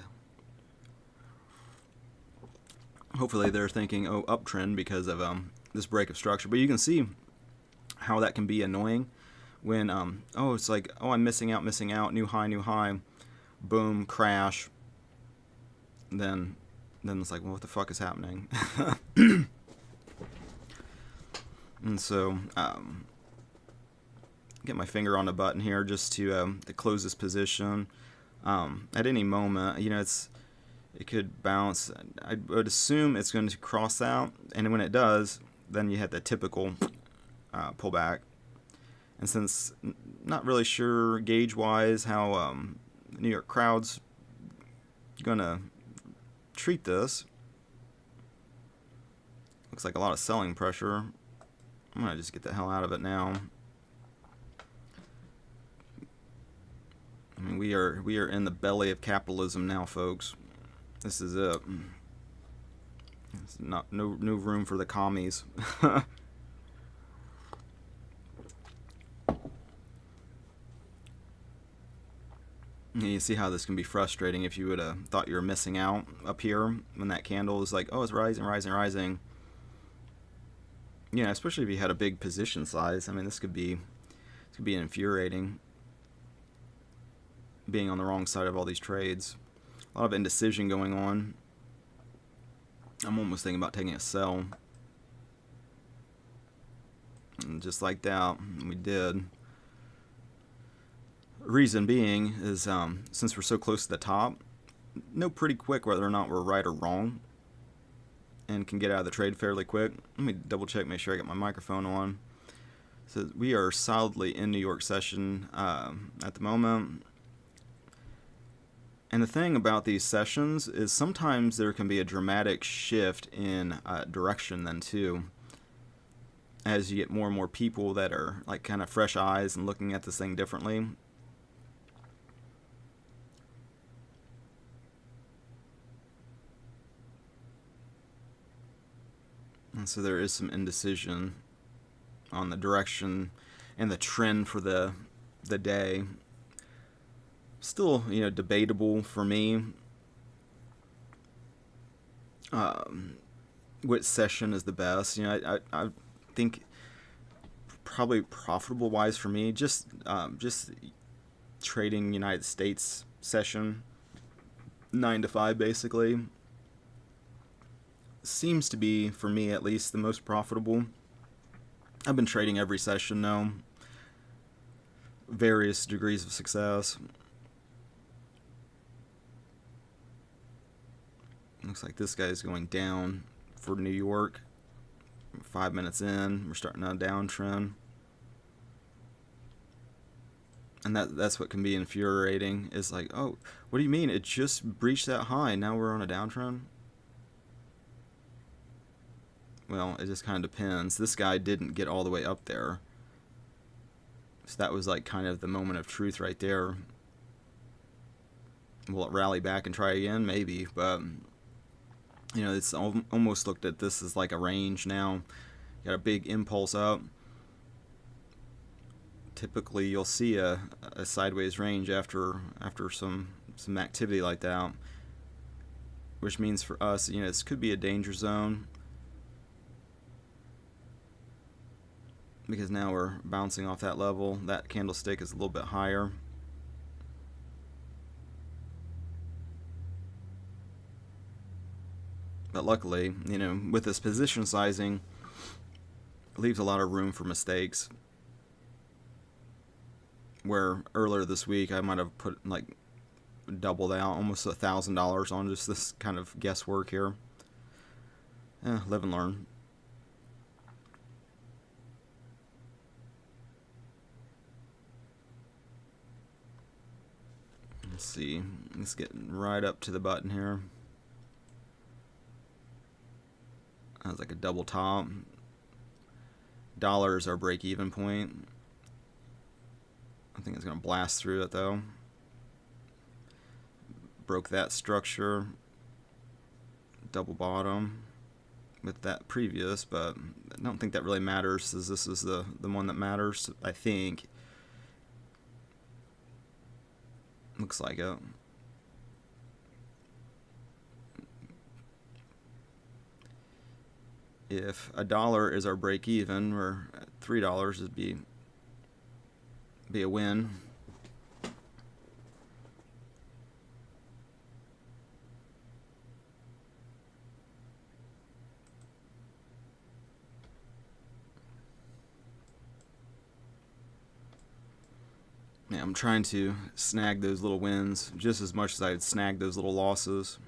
Hopefully they're thinking, oh, uptrend because of this break of structure. But you can see how that can be annoying when oh, it's like, oh, I'm missing out, new high, boom, crash. Then it's like, well, what the fuck is happening? And so get my finger on the button here just to close this position. At any moment, you know, it could bounce. I would assume it's going to cross out, and when it does, then you have the typical pullback. And since not really sure gauge-wise how New York crowd's gonna treat this, looks like a lot of selling pressure. I'm gonna just get the hell out of it now. I mean, we are in the belly of capitalism now, folks. This is it. It's no room for the commies. You see how this can be frustrating if you would have thought you were missing out up here when that candle is like, oh, it's rising. You know, especially if you had a big position size. I mean, this could be infuriating, being on the wrong side of all these trades. A lot of indecision going on. I'm almost thinking about taking a sell. And just like that, we did. Reason being is since we're so close to the top, know pretty quick whether or not we're right or wrong, and can get out of the trade fairly quick. Let me double check, make sure I got my microphone on. So we are solidly in New York session at the moment. And the thing about these sessions is sometimes there can be a dramatic shift in direction then too, as you get more and more people that are like kind of fresh eyes and looking at this thing differently. And so there is some indecision on the direction and the trend for the day. Still, you know, debatable for me. Which session is the best? You know, I think probably profitable wise for me, just trading United States session 9 to 5 basically seems to be, for me at least, the most profitable. I've been trading every session now, various degrees of success. Looks like this guy is going down for New York. 5 minutes in, we're starting on a downtrend. And that's what can be infuriating, is like, oh, what do you mean? It just breached that high, now we're on a downtrend? Well, it just kind of depends. This guy didn't get all the way up there. So that was like kind of the moment of truth right there. Will it rally back and try again? Maybe, but you know, it's almost looked at this as like a range now. Got a big impulse up. Typically you'll see a sideways range after some activity like that, which means for us, you know, this could be a danger zone, because now we're bouncing off that level. That candlestick is a little bit higher. But luckily, you know, with this position sizing, it leaves a lot of room for mistakes. Where earlier this week I might have put like doubled out, almost $1,000 on just this kind of guesswork here. Live and learn. Let's see, let's get right up to the button here. That's like a double top. Dollar is our break-even point. I think it's going to blast through it though. Broke that structure. Double bottom with that previous, but I don't think that really matters, as this is the one that matters, I think. Looks like it. If $1 is our break even, we're at $3 would be a win. Yeah, I'm trying to snag those little wins just as much as I'd snag those little losses.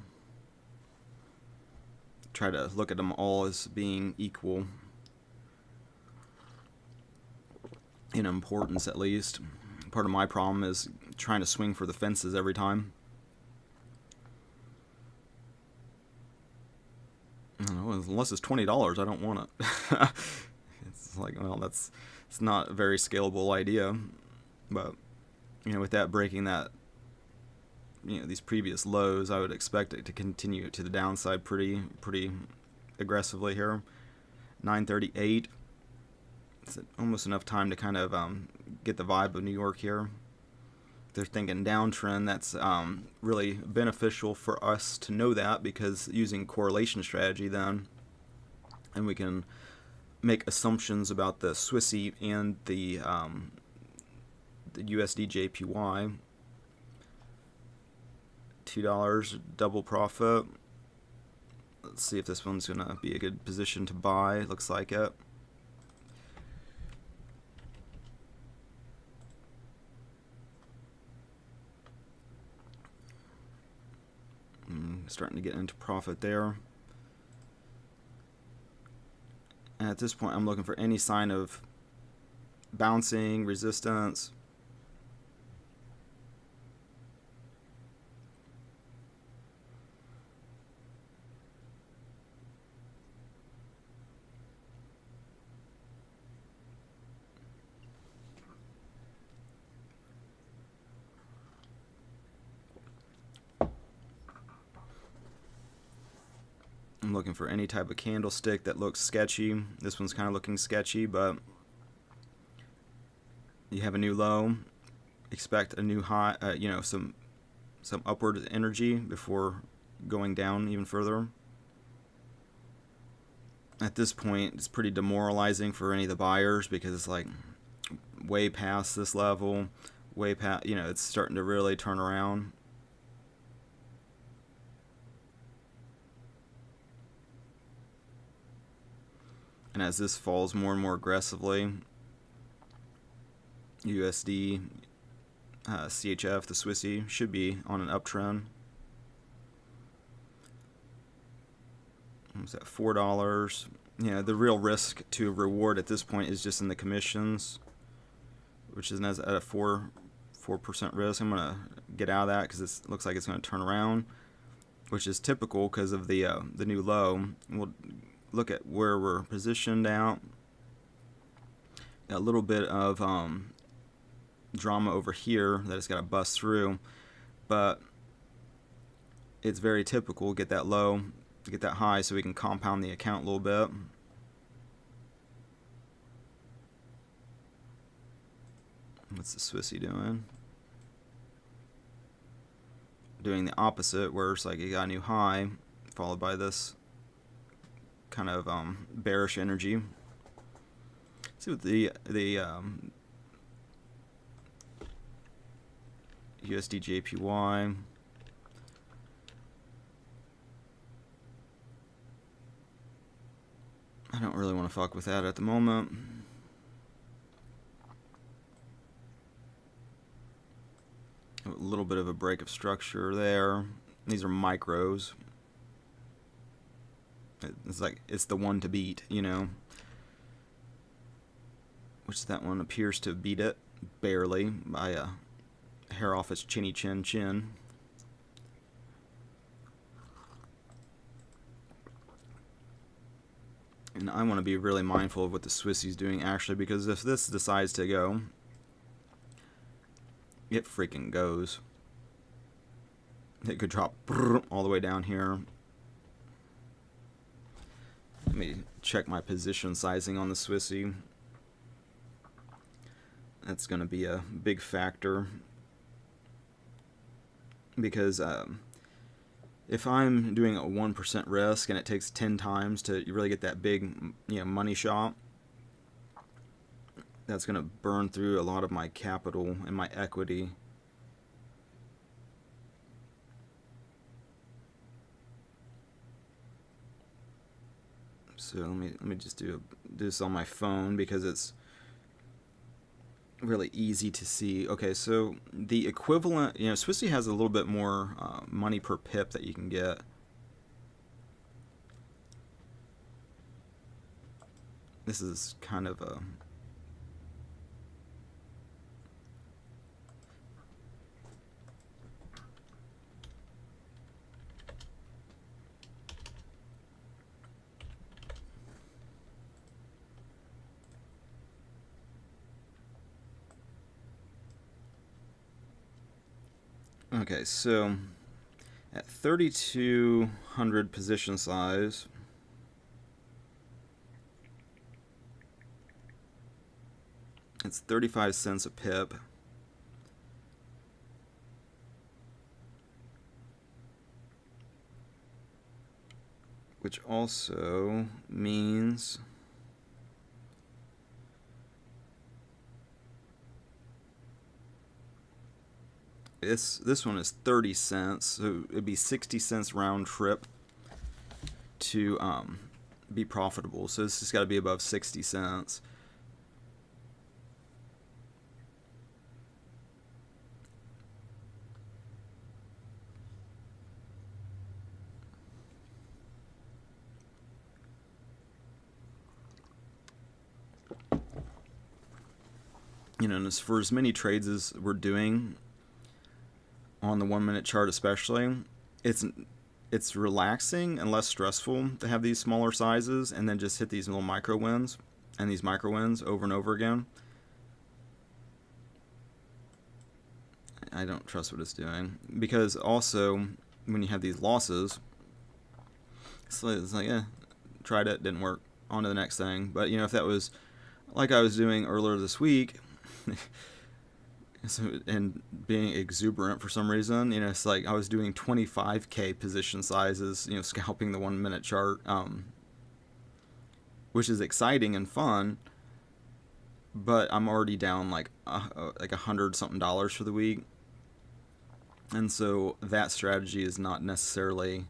Try to look at them all as being equal in importance, at least. Part of my problem is trying to swing for the fences every time. I don't know, unless it's $20, I don't want it. It's like, well, it's not a very scalable idea. But you know, with that breaking that, you know, these previous lows, I would expect it to continue to the downside pretty aggressively here. 938. It's almost enough time to kind of get the vibe of New York here. They're thinking downtrend. That's really beneficial for us to know that, because using correlation strategy then, and we can make assumptions about the Swissy and the USD JPY. $2 double profit. Let's see if this one's gonna be a good position to buy. Looks like it. starting to get into profit there. And at this point, I'm looking for any sign of bouncing, resistance. I'm looking for any type of candlestick that looks sketchy. This one's kind of looking sketchy, but you have a new low, expect a new high, you know, some upward energy before going down even further. At this point, it's pretty demoralizing for any of the buyers because it's like way past this level, way past, you know, it's starting to really turn around. And as this falls more and more aggressively, USD, CHF, the Swissy, should be on an uptrend. What's that, $4? You know, the real risk to reward at this point is just in the commissions, which is at a 4% risk. I'm gonna get out of that because it looks like it's gonna turn around, which is typical because of the new low. We'll look at where we're positioned out. A little bit of drama over here that it's got to bust through, but it's very typical. Get that low, get that high, so we can compound the account a little bit. What's the Swissy doing? Doing the opposite, where it's like you got a new high followed by this kind of bearish energy. See what the USD JPY. I don't really want to fuck with that at the moment. A little bit of a break of structure there. These are micros. It's like it's the one to beat, you know. Which that one appears to beat it barely by a hair off its chinny chin. And I want to be really mindful of what the Swissy's doing actually, because if this decides to go, it freaking goes. It could drop all the way down here. Let me check my position sizing on the Swissy. That's going to be a big factor, because if I'm doing a 1% risk and it takes 10 times to really get that big, you know, money shot, that's going to burn through a lot of my capital and my equity. So let me just do this on my phone because it's really easy to see. Okay, so the equivalent, you know, Swissy has a little bit more money per pip that you can get. This is kind of a okay, so at 3,200 position size, it's 35 cents a pip. Which also means this one is 30 cents, so it'd be 60 cents round trip to be profitable. So this has got to be above 60 cents. you know, and for as many trades as we're doing on the 1 minute chart especially, it's relaxing and less stressful to have these smaller sizes and then just hit these little micro wins and these micro wins over and over again. I don't trust what it's doing, because also when you have these losses, it's like, tried it, didn't work, on to the next thing. But you know, if that was like I was doing earlier this week, and being exuberant for some reason, you know, it's like I was doing 25k position sizes, you know, scalping the 1 minute chart, which is exciting and fun, but I'm already down like $100 something for the week. And so that strategy is not necessarily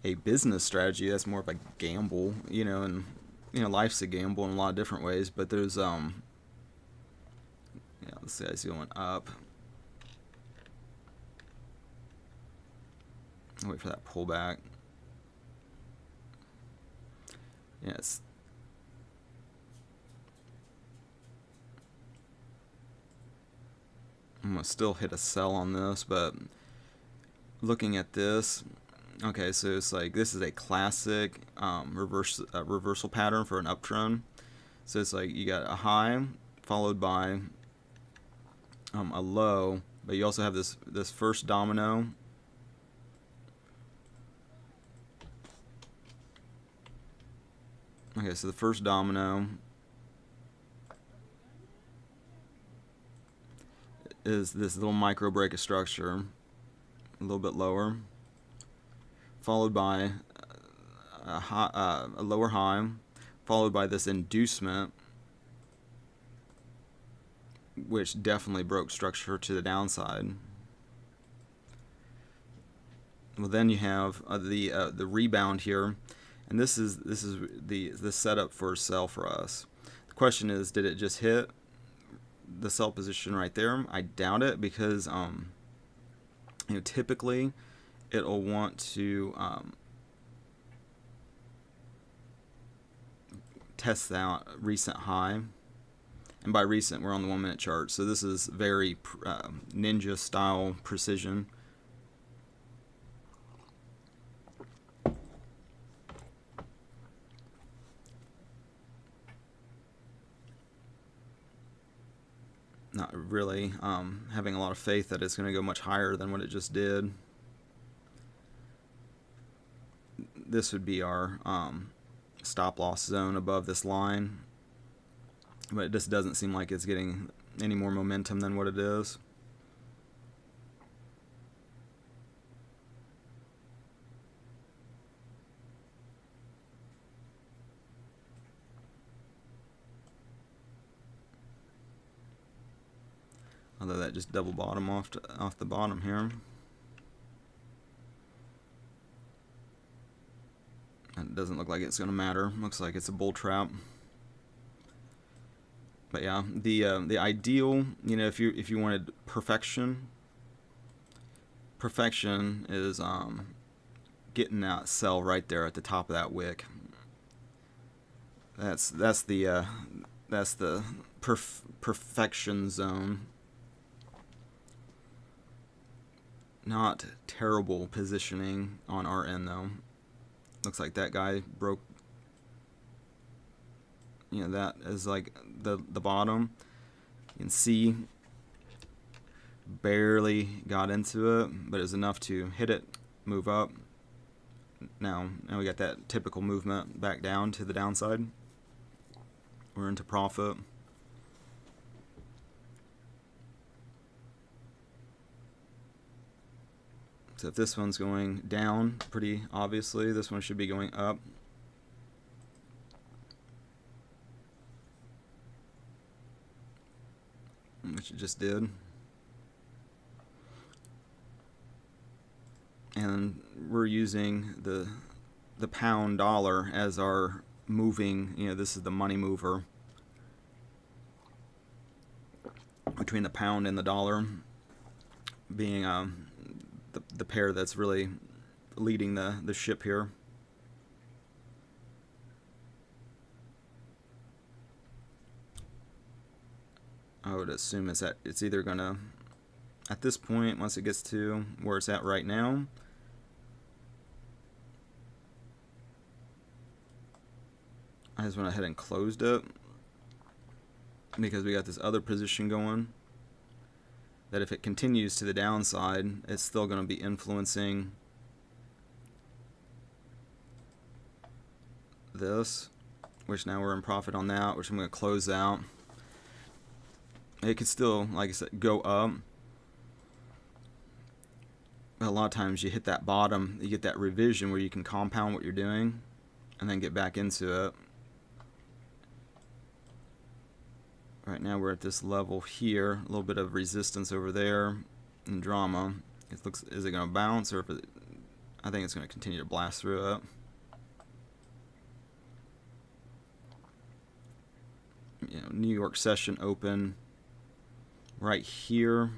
a business strategy. That's more of a gamble, you know, and you know, life's a gamble in a lot of different ways. But there's yeah, this guy's going up. I'll wait for that pullback. Yeah, I'm gonna still hit a sell on this, but looking at this, okay, so it's like this is a classic reversal pattern for an uptrend. So it's like you got a high followed by a low, but you also have this first domino. Okay, so the first domino is this little micro break of structure, a little bit lower, followed by a lower high, followed by this inducement, which definitely broke structure to the downside. Well, then you have the rebound here, and this is the setup for a sell for us. The question is, did it just hit the sell position right there? I doubt it, because you know, typically it'll want to test that recent high, and by recent we're on the 1 minute chart, so this is very ninja style precision. Not really having a lot of faith that it's going to go much higher than what it just did. This would be our stop loss zone above this line, but it just doesn't seem like it's getting any more momentum than what it is. Although that just double bottom off the bottom here. It doesn't look like it's going to matter. Looks like it's a bull trap. But yeah, the ideal, you know, if you wanted perfection is getting that sell right there at the top of that wick. That's the perfection zone. Not terrible positioning on our end though. Looks like that guy broke, you know, that is like the bottom. You can see barely got into it, but it's enough to hit it, move up. Now we got that typical movement back down to the downside. We're into profit. So if this one's going down, pretty obviously, this one should be going up. Which it just did. And we're using the pound dollar as our moving, you know, this is the money mover between the pound and the dollar, being the pair that's really leading the ship here. would assume is that it's either gonna, at this point, once it gets to where it's at right now, I just went ahead and closed it because we got this other position going that if it continues to the downside, it's still going to be influencing this, which now we're in profit on that, which I'm going to close out. It could still, like I said, go up. But a lot of times you hit that bottom, you get that revision where you can compound what you're doing and then get back into it. Right now we're at this level here, a little bit of resistance over there and drama. It looks, is it going to bounce, or if it, I think it's going to continue to blast through it. You know, New York session open right here.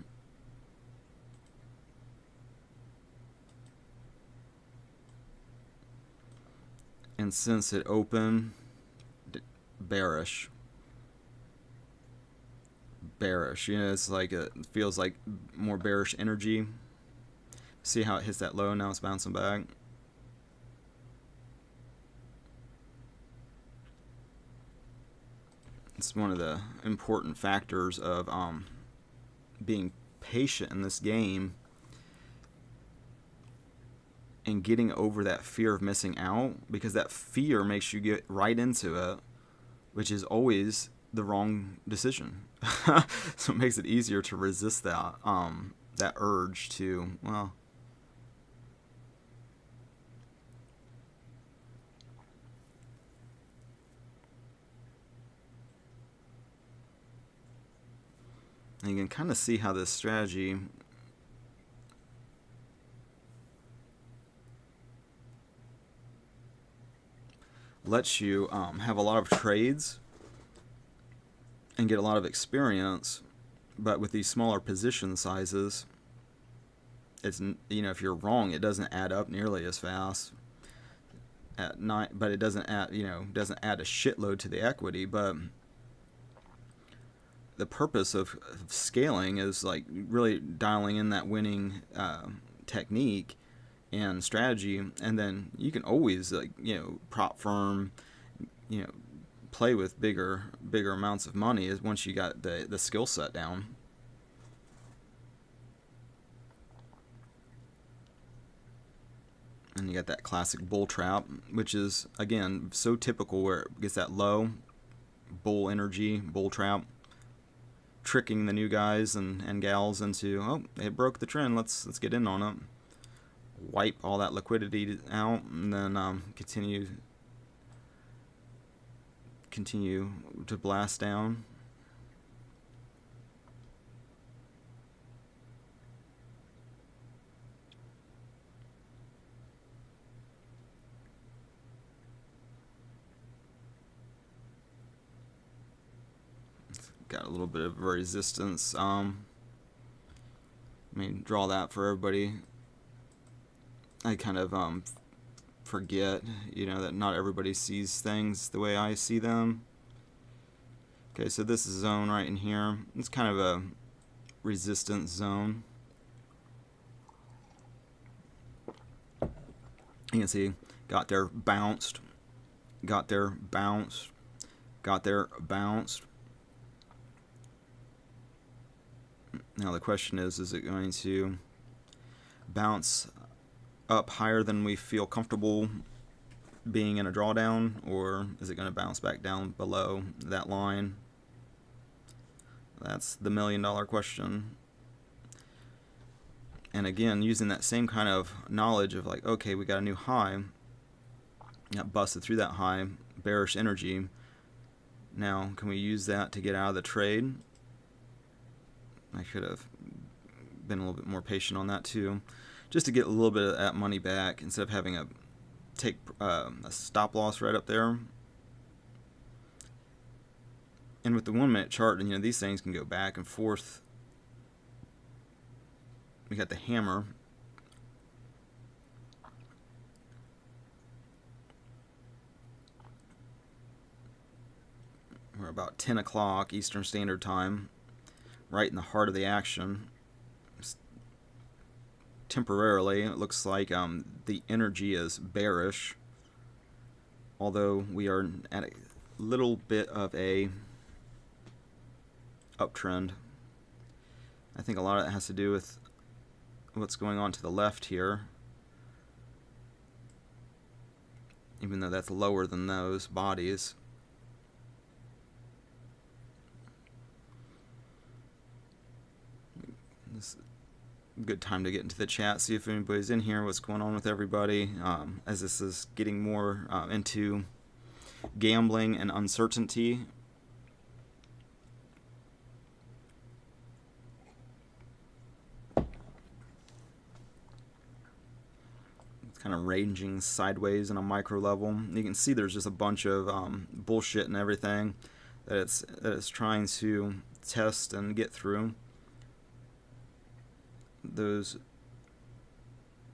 And since it opened, bearish. You know, it's like it feels like more bearish energy. See how it hits that low, now it's bouncing back. It's one of the important factors of being patient in this game and getting over that fear of missing out, because that fear makes you get right into it, which is always the wrong decision. So it makes it easier to resist that that urge to, well, and you can kind of see how this strategy lets you have a lot of trades and get a lot of experience, but with these smaller position sizes, it's, you know, if you're wrong, it doesn't add up nearly as fast at night, but it doesn't add, you know, doesn't add a shitload to the equity. But the purpose of scaling is like really dialing in that winning technique and strategy, and then you can always, like, you know, prop firm, you know, play with bigger amounts of money is once you got the skill set down. And you got that classic bull trap, which is again so typical, where it gets that low bull energy, bull trap, tricking the new guys and gals into, oh, it broke the trend, let's get in on it, wipe all that liquidity out, and then continue to blast down. It's got a little bit of resistance. I mean, draw that for everybody. I kind of forget, you know, that not everybody sees things the way I see them. Okay, so this is zone right in here. It's kind of a resistance zone. You can see, got there, bounced, got there, bounced, got there, bounced. Now the question is it going to bounce up higher than we feel comfortable being in a drawdown, or is it going to bounce back down below that line? That's the $1,000,000 question. And again, using that same kind of knowledge of like, okay, we got a new high, got busted through that high, bearish energy. Now, can we use that to get out of the trade? I should have been a little bit more patient on that too, just to get a little bit of that money back instead of having a take a stop loss right up there. And with the 1 minute chart, you know, these things can go back and forth. We got the hammer. We're about 10 o'clock Eastern Standard Time. right in the heart of the action. Temporarily, it looks like the energy is bearish, although we are at a little bit of a uptrend. I think a lot of it has to do with what's going on to the left here, even though that's lower than those bodies. This is a good time to get into the chat, see if anybody's in here, what's going on with everybody, as this is getting more into gambling and uncertainty. Kind of ranging sideways on a micro level. You can see there's just a bunch of bullshit and everything that it's trying to test and get through.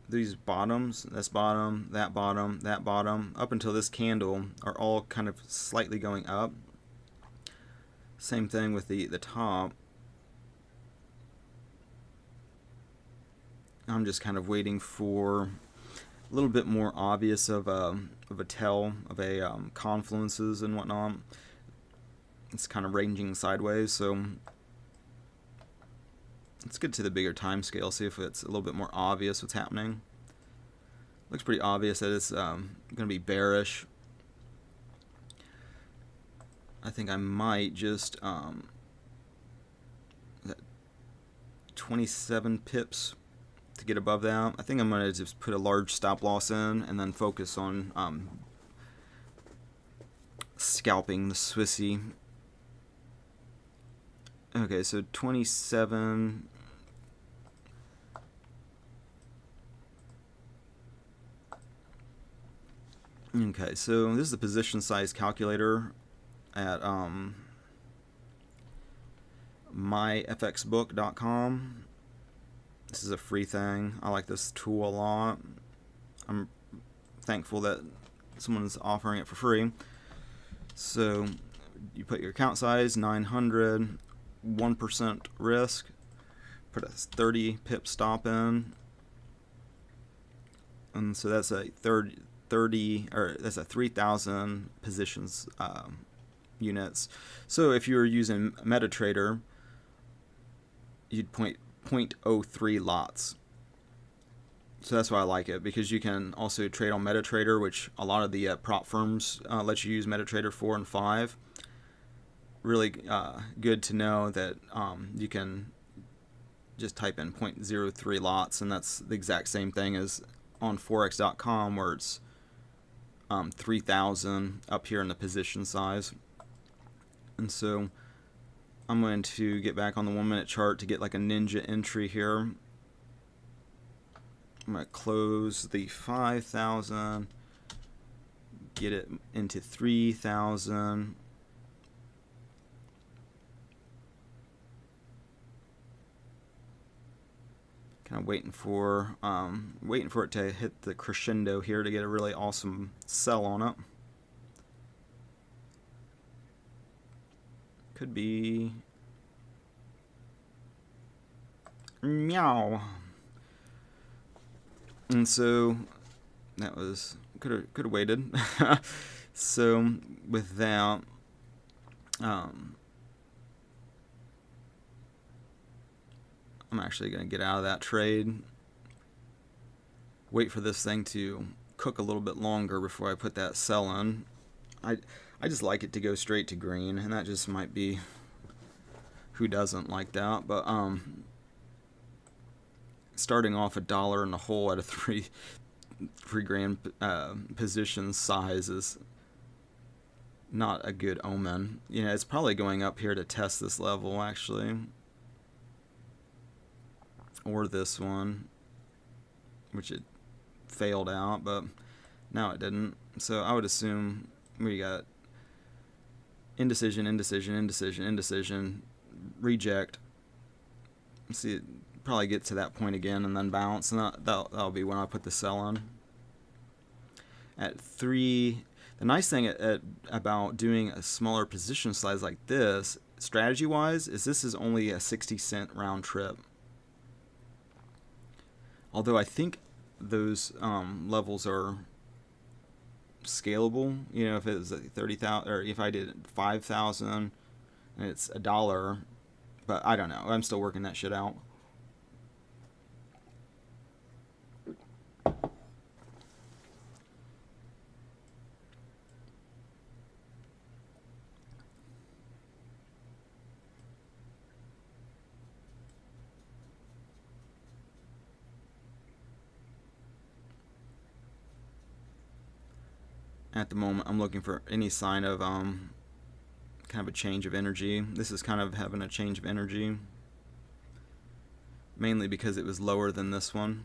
These bottoms, this bottom, that bottom, that bottom, up until this candle, are all kind of slightly going up. Same thing with the top. I'm just kind of waiting for a little bit more obvious of a tell of a confluences and whatnot. It's kind of ranging sideways, so let's get to the bigger time scale, see if it's a little bit more obvious what's happening. Looks pretty obvious that it's going to be bearish. I think I might just 27 pips to get above that. I think I'm going to just put a large stop loss in and then focus on scalping the Swissy. Okay, so 27. Okay, so this is the position size calculator at myfxbook.com. This is a free thing. I like this tool a lot. I'm thankful that someone's offering it for free. So you put your account size, 900, 1% risk, put a 30 pip stop in, and so that's a 3,000 positions units. So if you were using MetaTrader, you'd 0.03 lots. So that's why I like it, because you can also trade on MetaTrader, which a lot of the prop firms let you use MetaTrader 4 and 5. Really good to know that you can just type in 0.03 lots, and that's the exact same thing as on Forex.com, where it's 3,000 up here in the position size. And so I'm going to get back on the 1 minute chart to get like a ninja entry here. I'm going to close the 5,000, get it into 3,000. Kind of waiting for it to hit the crescendo here to get a really awesome sell on it. Could be meow. And so that was could have waited. So with that, I'm actually going to get out of that trade. Wait for this thing to cook a little bit longer before I put that sell in. I just like it to go straight to green, and that just might be who doesn't like that. But starting off $1 in the hole at a three grand position size is not a good omen. You know, it's probably going up here to test this level actually, or this one, which it failed out, but now it didn't. So I would assume we got indecision, indecision, indecision, indecision, reject. See, it probably get to that point again and then bounce, and that'll be when I put the sell on. At 3, the nice thing about doing a smaller position size like this strategy wise is this is only a 60-cent round trip. Although I think those levels are scalable. You know, if it was 30,000 or if I did 5,000 and it's $1, but I don't know. I'm still working that shit out. At the moment, I'm looking for any sign of kind of a change of energy. This is kind of having a change of energy, mainly because it was lower than this one.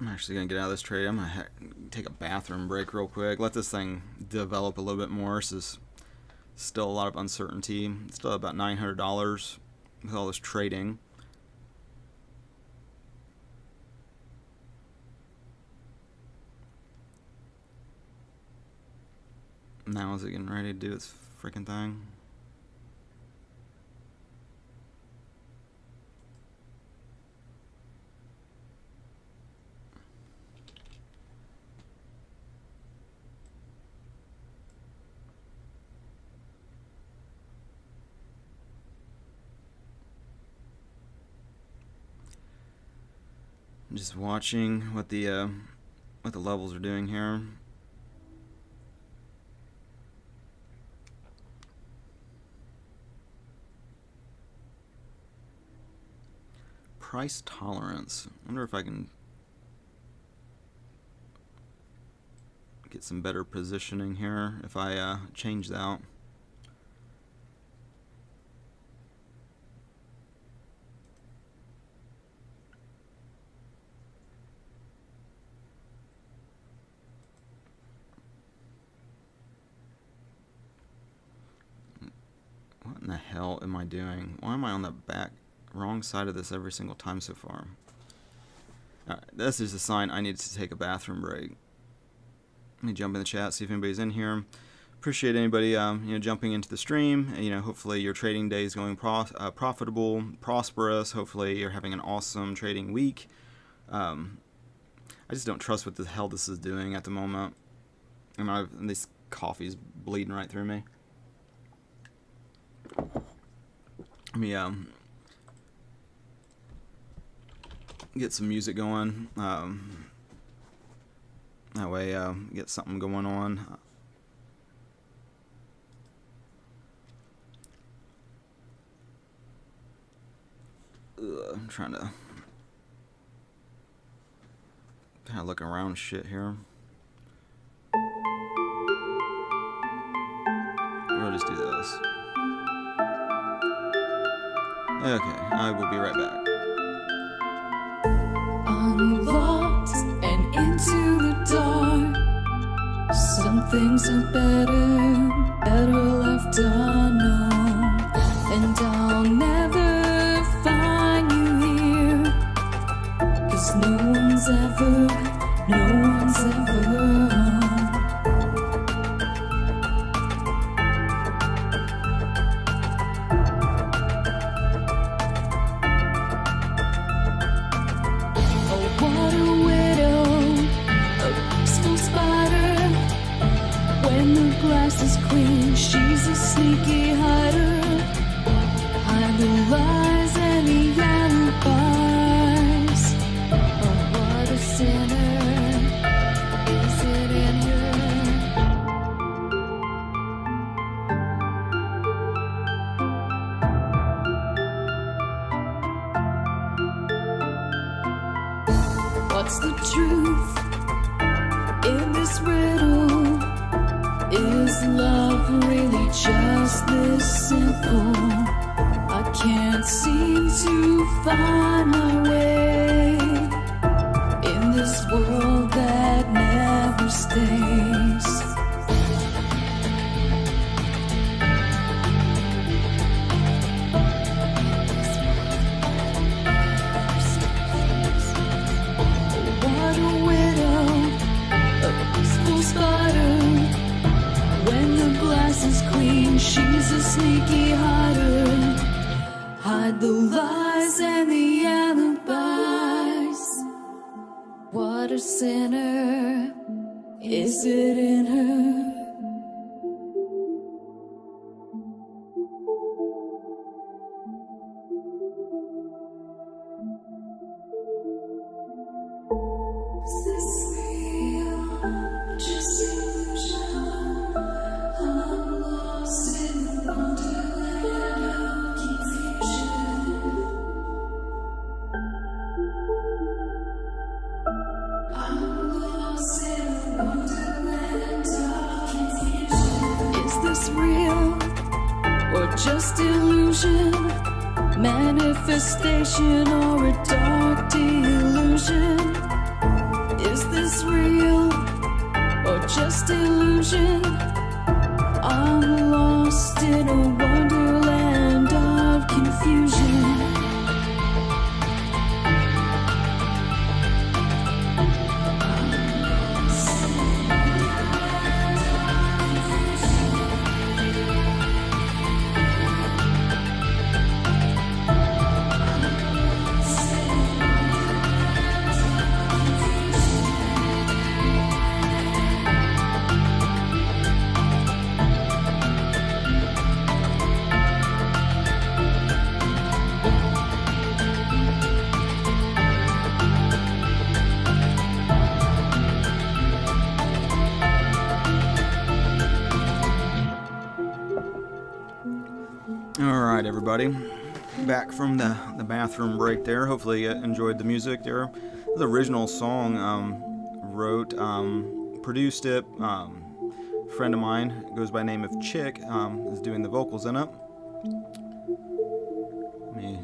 I'm actually going to get out of this trade. I'm going to take a bathroom break real quick. Let this thing develop a little bit more. This is still a lot of uncertainty. It's still about $900 with all this trading. Now is it getting ready to do its freaking thing? Just watching what the levels are doing here. Price tolerance. I wonder if I can get some better positioning here if I change that. What in the hell am I doing? Why am I on the wrong side of this every single time so far? Alright, this is a sign I need to take a bathroom break. Let me jump in the chat, see if anybody's in here. Appreciate anybody jumping into the stream. Hopefully your trading day is going profitable, prosperous. Hopefully you're having an awesome trading week. I just don't trust what the hell this is doing at the moment. And this coffee's bleeding right through me. Let me get some music going. That way, get something going on. I'm trying to kind of look around shit here. We'll just do this. Okay, I will be right back.
Unlocked and into the dark. Some things are better left unknown. And I'll never find you here, 'cause no one's ever is clean, she's a sneaky hider. Hide the lies and the alibis. Oh, what a sinner is it in her? What's the truth in this riddle? Is love really just this simple? I can't seem to find my way in this this world that never stays. What a widow, a peaceful spider. When the glass is clean, she's a sneaky hider. Hide the lies and the alibis. What a sinner, is it in her? Is this real? Just illusion. I'm lost in the wonderland of confusion. I'm lost in the wonderland of confusion. Is this real or just illusion? Manifestation or a dark delusion? Is this real or just illusion? I'm lost in a wonderland of confusion.
Alright, everybody. Back from the bathroom break there. Hopefully you enjoyed the music there. The original song wrote, produced it. A friend of mine, goes by the name of Chick, is doing the vocals in it. Let me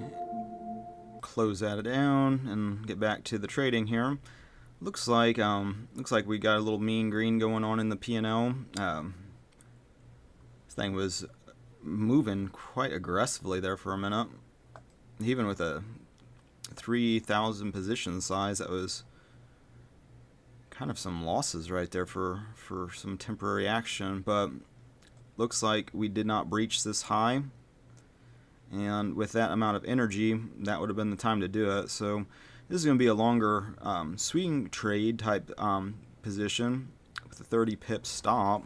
close that down and get back to the trading here. Looks like we got a little mean green going on in the P&L. This thing was moving quite aggressively there for a minute. Even with a 3,000 position size, that was kind of some losses right there for some temporary action. But looks like we did not breach this high, and with that amount of energy, that would have been the time to do it. So this is going to be a longer swing trade type position with a 30 pip stop.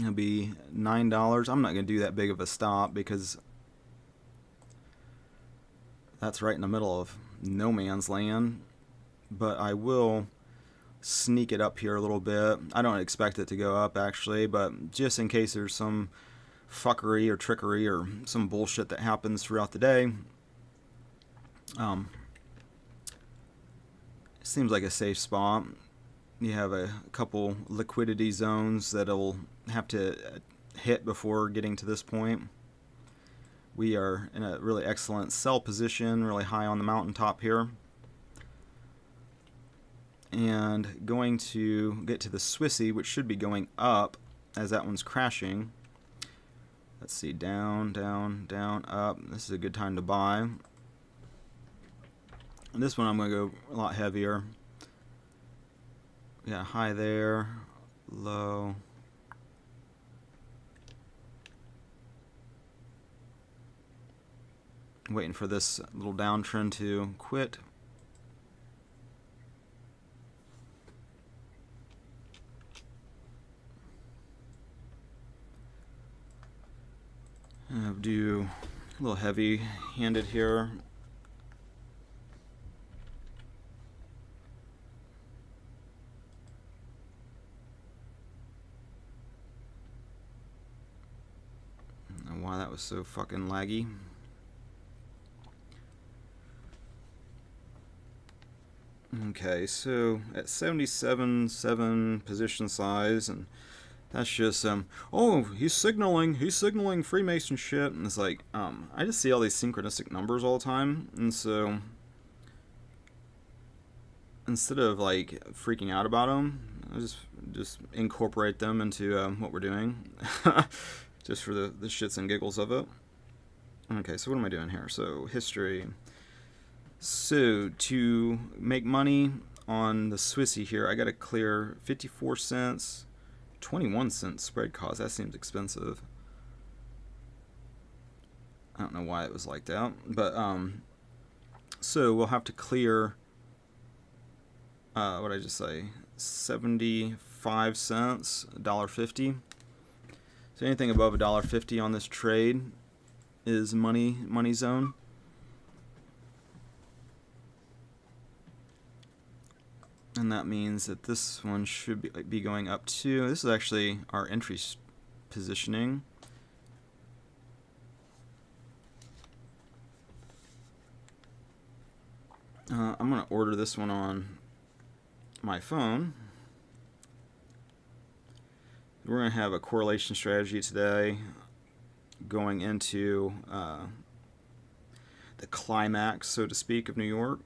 It'll be $9. I'm not going to do that big of a stop because that's right in the middle of no man's land. But I will sneak it up here a little bit. I don't expect it to go up actually, but just in case there's some fuckery or trickery or some bullshit that happens throughout the day, it seems like a safe spot. You have a couple liquidity zones that it'll have to hit before getting to this point. We are in a really excellent sell position, really high on the mountaintop here. And going to get to the Swissy, which should be going up as that one's crashing. Let's see, down, down, down, up. This is a good time to buy. And this one I'm going to go a lot heavier. Yeah, high there, low. Waiting for this little downtrend to quit. I'll do a little heavy-handed here. Why that was so fucking laggy. Okay, so at 77.7 position size, and That's just oh, he's signaling Freemason shit, and it's like I just see all these synchronistic numbers all the time, and so instead of like freaking out about them, I just incorporate them into what we're doing, just for the shits and giggles of it. Okay, so what am I doing here? So history. So to make money on the Swissy here, I got to clear 54 cents. 21 cents spread cost. That seems expensive. I don't know why it was like that, but so we'll have to clear what did I just say, 75 cents, $1.50. So anything above $1.50 on this trade is money zone. And that means that this one should be going up too. This is actually our entry positioning. I'm going to order this one on my phone. We're going to have a correlation strategy today going into the climax, so to speak, of New York.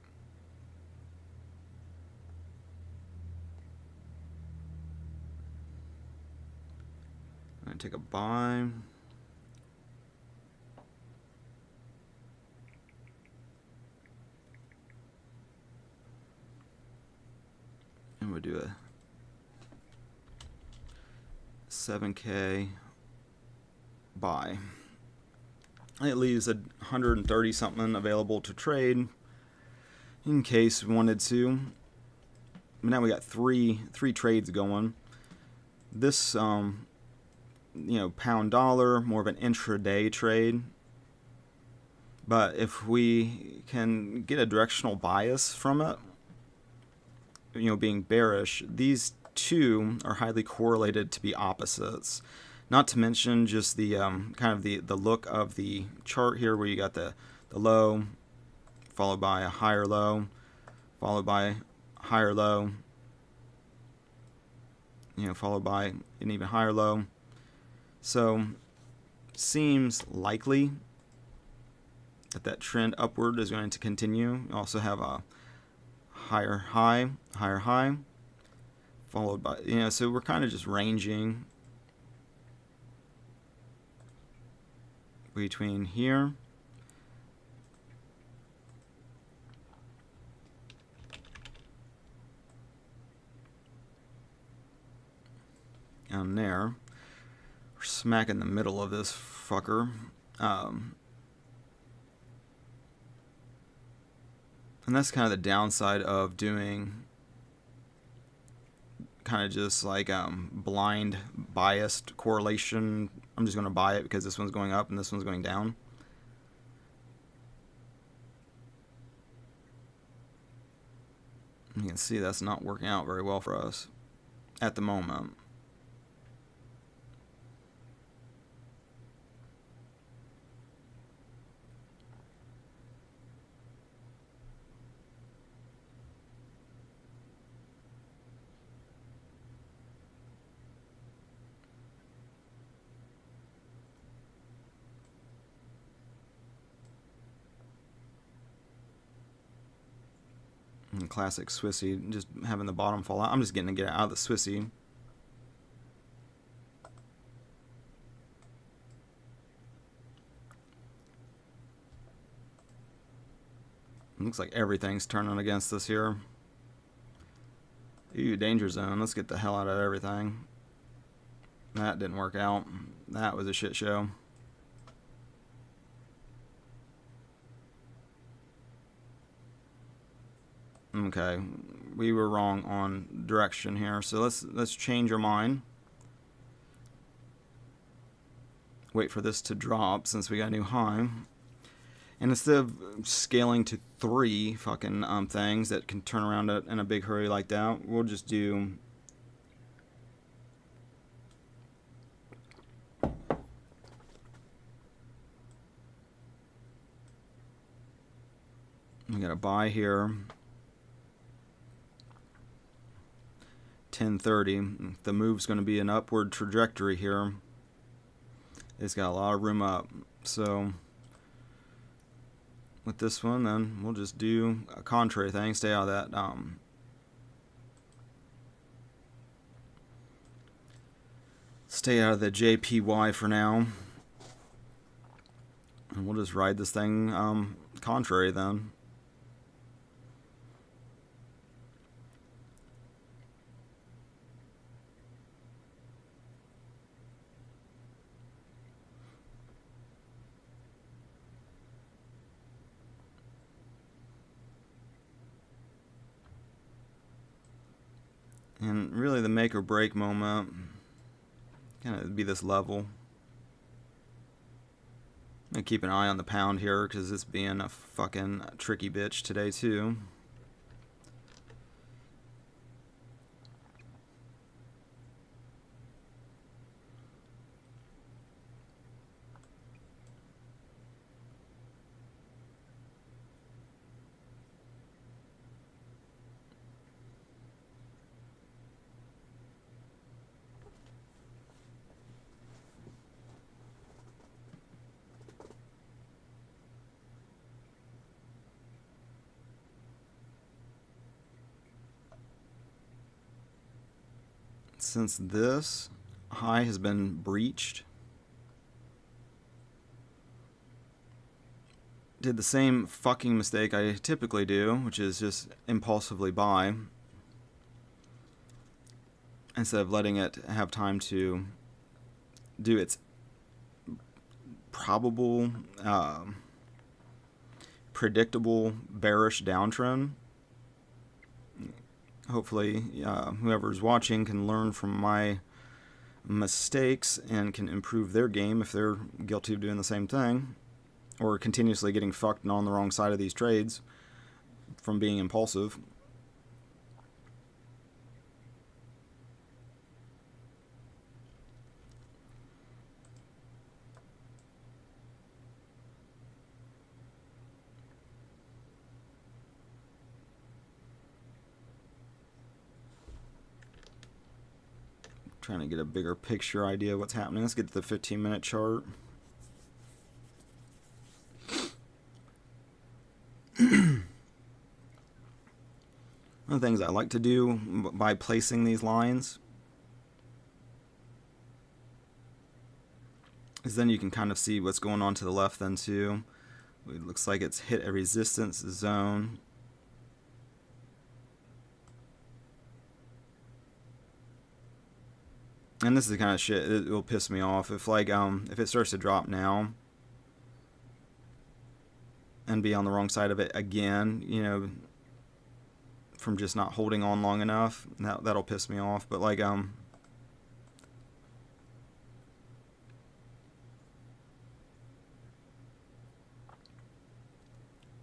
I'm going to take a buy. And we'll do a 7K buy. It leaves 130 something available to trade in case we wanted to. But now we got three trades going. This pound dollar, more of an intraday trade. But if we can get a directional bias from it, being bearish, these two are highly correlated to be opposites. Not to mention just the kind of the look of the chart here, where you got the low, followed by a higher low, followed by higher low, followed by an even higher low. So seems likely that trend upward is going to continue. You also have a higher high, followed by, so we're kind of just ranging between here and there. We're smack in the middle of this fucker. And that's kind of the downside of doing kind of just like blind biased correlation. I'm just going to buy it because this one's going up and this one's going down. You can see that's not working out very well for us at the moment. Classic Swissy, just having the bottom fall out. I'm just getting to get out of the Swissy. Looks like everything's turning against us here. Ooh, danger zone. Let's get the hell out of everything. That didn't work out. That was a shit show. Okay, we were wrong on direction here, so let's change our mind. Wait for this to drop since we got a new high. And instead of scaling to 3 fucking things that can turn around in a big hurry like that, we'll just do we got a buy here. 1030. The move's going to be an upward trajectory here. It's got a lot of room up. So with this one, then we'll just do a contrary thing. Stay out of that. Stay out of the JPY for now. And we'll just ride this thing contrary then. And really the make or break moment kind of be this level. I'm gonna keep an eye on the pound here because it's being a fucking tricky bitch today too. Since this high has been breached, did the same fucking mistake I typically do, which is just impulsively buy instead of letting it have time to do its probable, predictable bearish downtrend. Hopefully, whoever's watching can learn from my mistakes and can improve their game if they're guilty of doing the same thing, or continuously getting fucked and on the wrong side of these trades from being impulsive. Trying to get a bigger picture idea of what's happening. Let's get to the 15-minute chart. One of the things I like to do by placing these lines is then you can kind of see what's going on to the left then too. It looks like it's hit a resistance zone. And this is the kind of shit it will piss me off if if it starts to drop now and be on the wrong side of it again, you know, from just not holding on long enough. That'll piss me off. But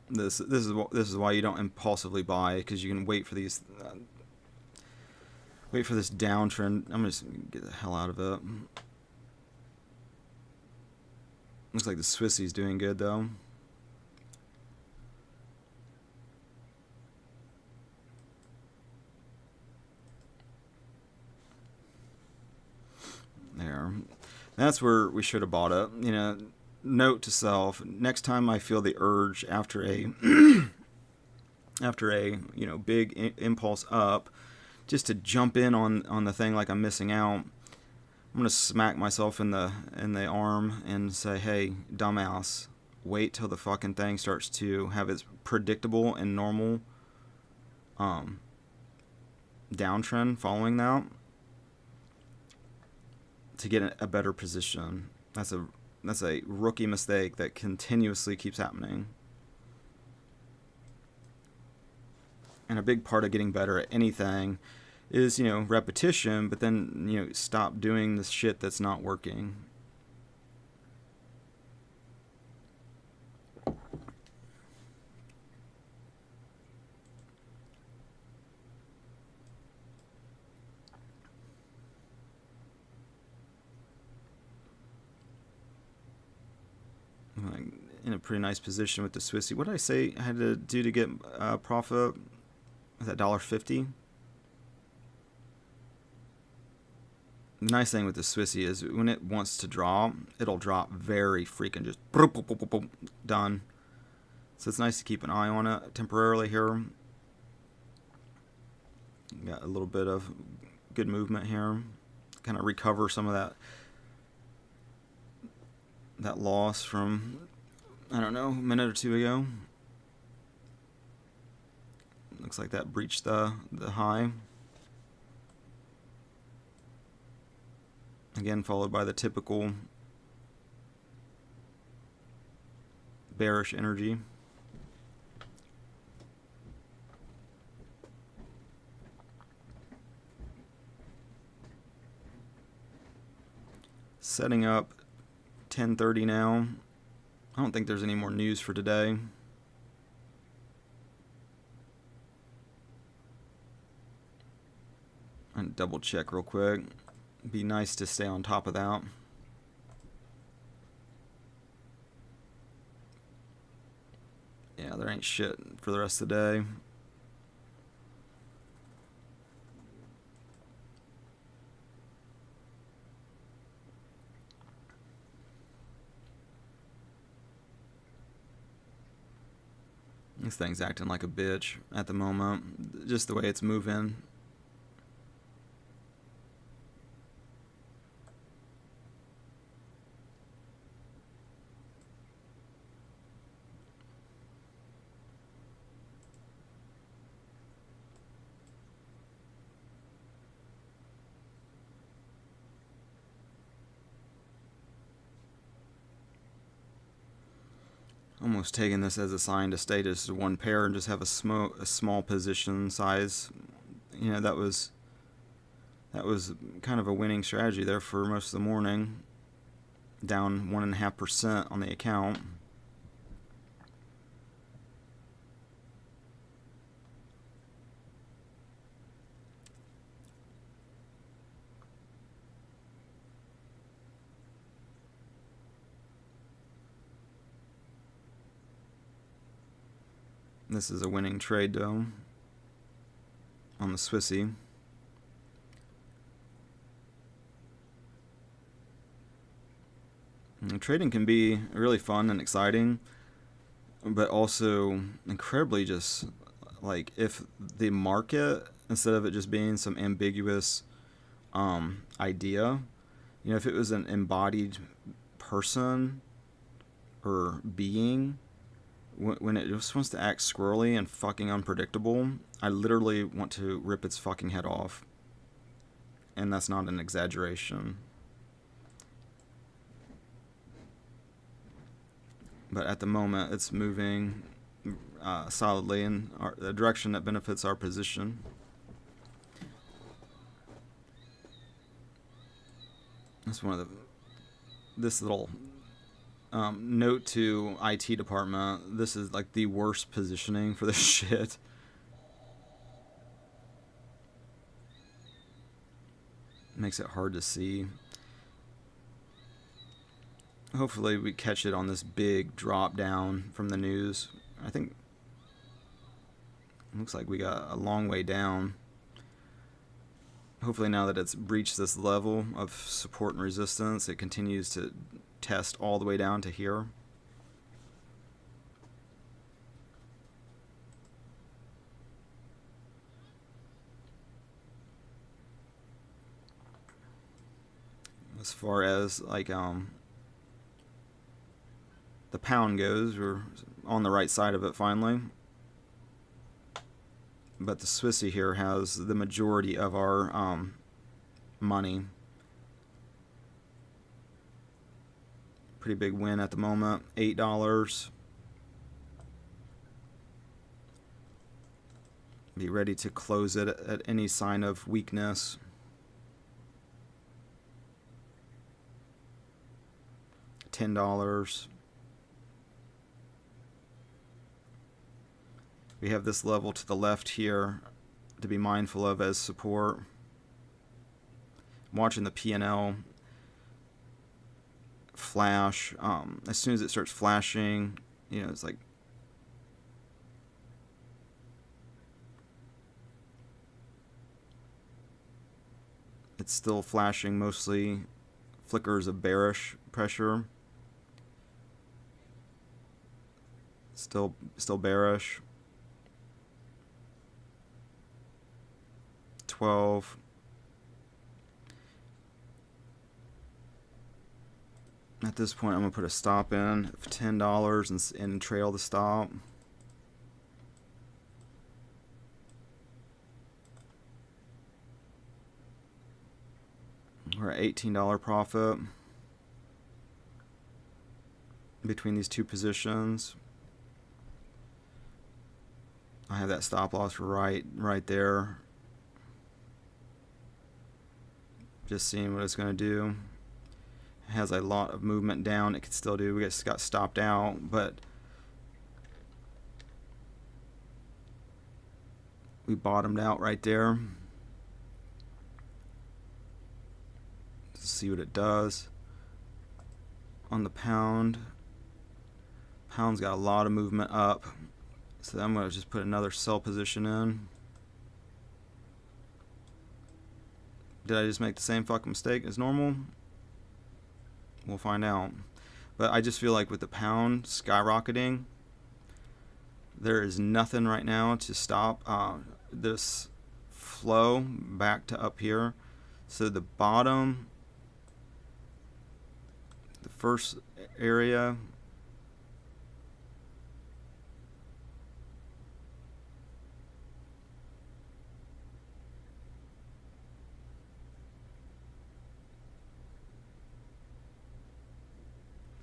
this is why you don't impulsively buy, because you can wait for these. Wait for this downtrend. I'm just gonna get the hell out of it. Looks like the Swissie's doing good though. There. That's where we should have bought it. You know, note to self, next time I feel the urge after a you know, big impulse up, just to jump in on the thing like I'm missing out, I'm gonna smack myself in the arm and say, hey, dumbass, wait till the fucking thing starts to have its predictable and normal downtrend following that to get a better position. That's a rookie mistake that continuously keeps happening. And a big part of getting better at anything is, you know, repetition, but then, you know, stop doing the shit that's not working. In a pretty nice position with the Swissy. What did I say I had to do to get profit? Was that $1.50? The nice thing with the Swissy is when it wants to drop, it'll drop very freaking just done. So it's nice to keep an eye on it temporarily here. Got a little bit of good movement here. Kind of recover some of that loss from, I don't know, a minute or two ago. Looks like that breached the high. Again, followed by the typical bearish energy. Setting up 10:30 now. I don't think there's any more news for today. And double check real quick. Be nice to stay on top of that. Yeah, there ain't shit for the rest of the day. This thing's acting like a bitch at the moment, just the way it's moving. Almost taking this as a sign to stay just one pair and just have a small position size. You know, that was kind of a winning strategy there for most of the morning. Down 1.5% on the account. This is a winning trade though on the Swissy. And trading can be really fun and exciting, but also incredibly just like, if the market, instead of it just being some ambiguous idea, you know, if it was an embodied person or being, when it just wants to act squirrely and fucking unpredictable, I literally want to rip its fucking head off. And that's not an exaggeration. But at the moment, it's moving solidly in the direction that benefits our position. That's one of this little note to IT department. This is like the worst positioning for this shit. Makes it hard to see. Hopefully we catch it on this big drop down from the news. I think it looks like we got a long way down. Hopefully now that it's breached this level of support and resistance, it continues to test all the way down to here. As far as like the pound goes, we're on the right side of it finally. But the Swissy here has the majority of our money. Pretty big win at the moment, $8. Be ready to close it at any sign of weakness. $10. We have this level to the left here to be mindful of as support. I'm watching the P&L flash. As soon as it starts flashing, you know, it's like It's still flashing mostly flickers of bearish pressure. Still bearish. 12. At this point, I'm going to put a stop in of $10 and trail the stop. We're at $18 profit between these two positions. I have that stop loss right there. Just seeing what it's going to do. It has a lot of movement down. It could still do. We just got stopped out, but we bottomed out right there. Let's see what it does on the pound. Pound's got a lot of movement up, so I'm going to just put another sell position in. Did I just make the same fucking mistake as normal? We'll find out. But I just feel like with the pound skyrocketing, there is nothing right now to stop this flow back to up here. So the bottom, the first area,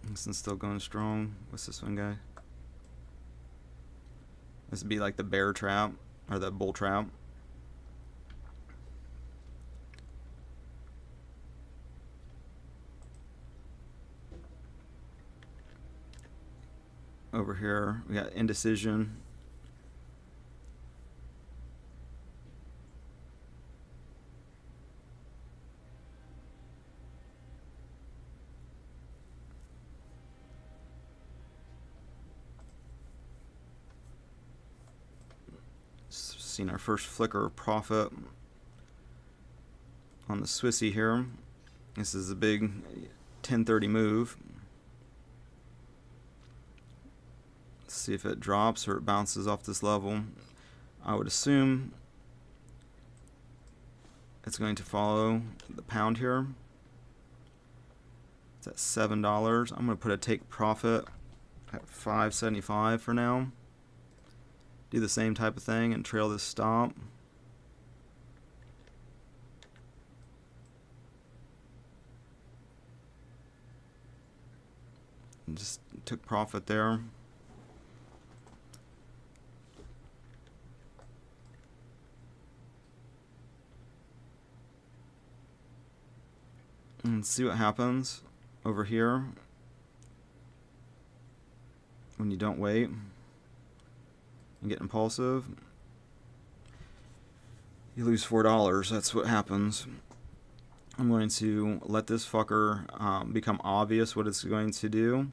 this one's still going strong. What's this one, guy? This would be like the bear trap or the bull trap. Over here, we got indecision. Seen our first flicker of profit on the Swissy here. This is a big 1030 move. Let's see if it drops or it bounces off this level. I would assume it's going to follow the pound here. It's at $7. I'm going to put a take profit at $5.75 for now. Do the same type of thing and trail this stop. And just took profit there. And see what happens over here when you don't wait and get impulsive. You lose $4. That's what happens. I'm going to let this fucker become obvious what it's going to do.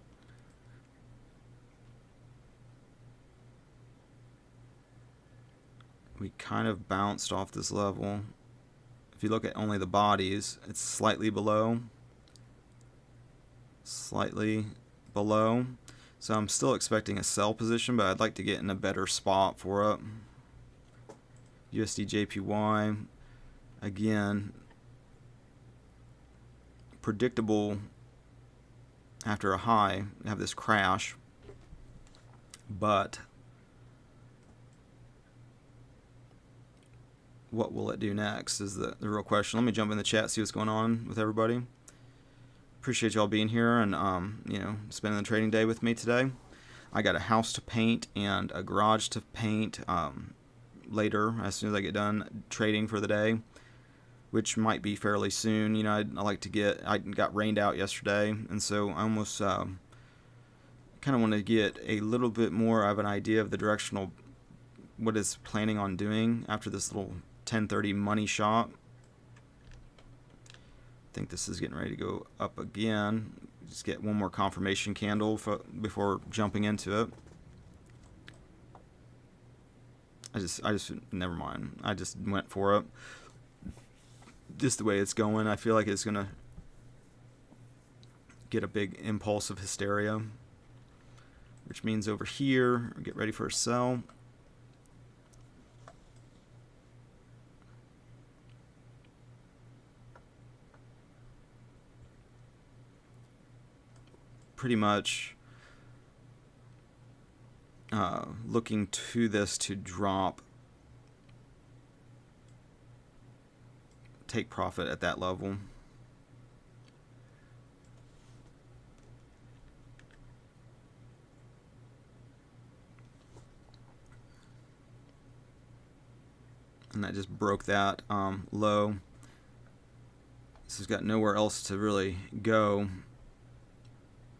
We kind of bounced off this level. If you look at only the bodies, it's slightly below. Slightly below. So I'm still expecting a sell position, but I'd like to get in a better spot for it. USD JPY, again, predictable after a high, have this crash, but what will it do next is the real question. Let me jump in the chat, see what's going on with everybody. Appreciate y'all being here and you know, spending the trading day with me today. I got a house to paint and a garage to paint later, as soon as I get done trading for the day, which might be fairly soon. You know, I like to get. I got rained out yesterday, and so I almost kind of want to get a little bit more of an idea of the directional, what it's planning on doing after this little 1030 money shot. I think this is getting ready to go up again. Just get one more confirmation candle before jumping into it. I just never mind. I just went for it. just the way it's going, I feel like it's going to get a big impulse of hysteria, which means over here, get ready for a sell. Pretty much looking to this to drop, take profit at that level. And that just broke that low. This has got nowhere else to really go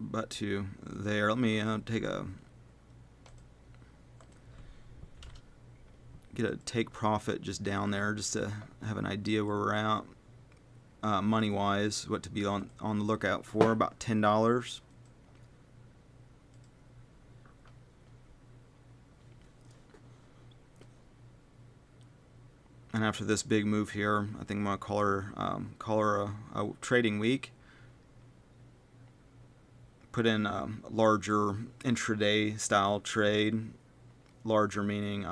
but to there. Let me get a take profit just down there, just to have an idea where we're at money wise, what to be on the lookout for. About $10. And after this big move here, I think I'm going to call her a trading week. Put in a larger intraday style trade. Larger meaning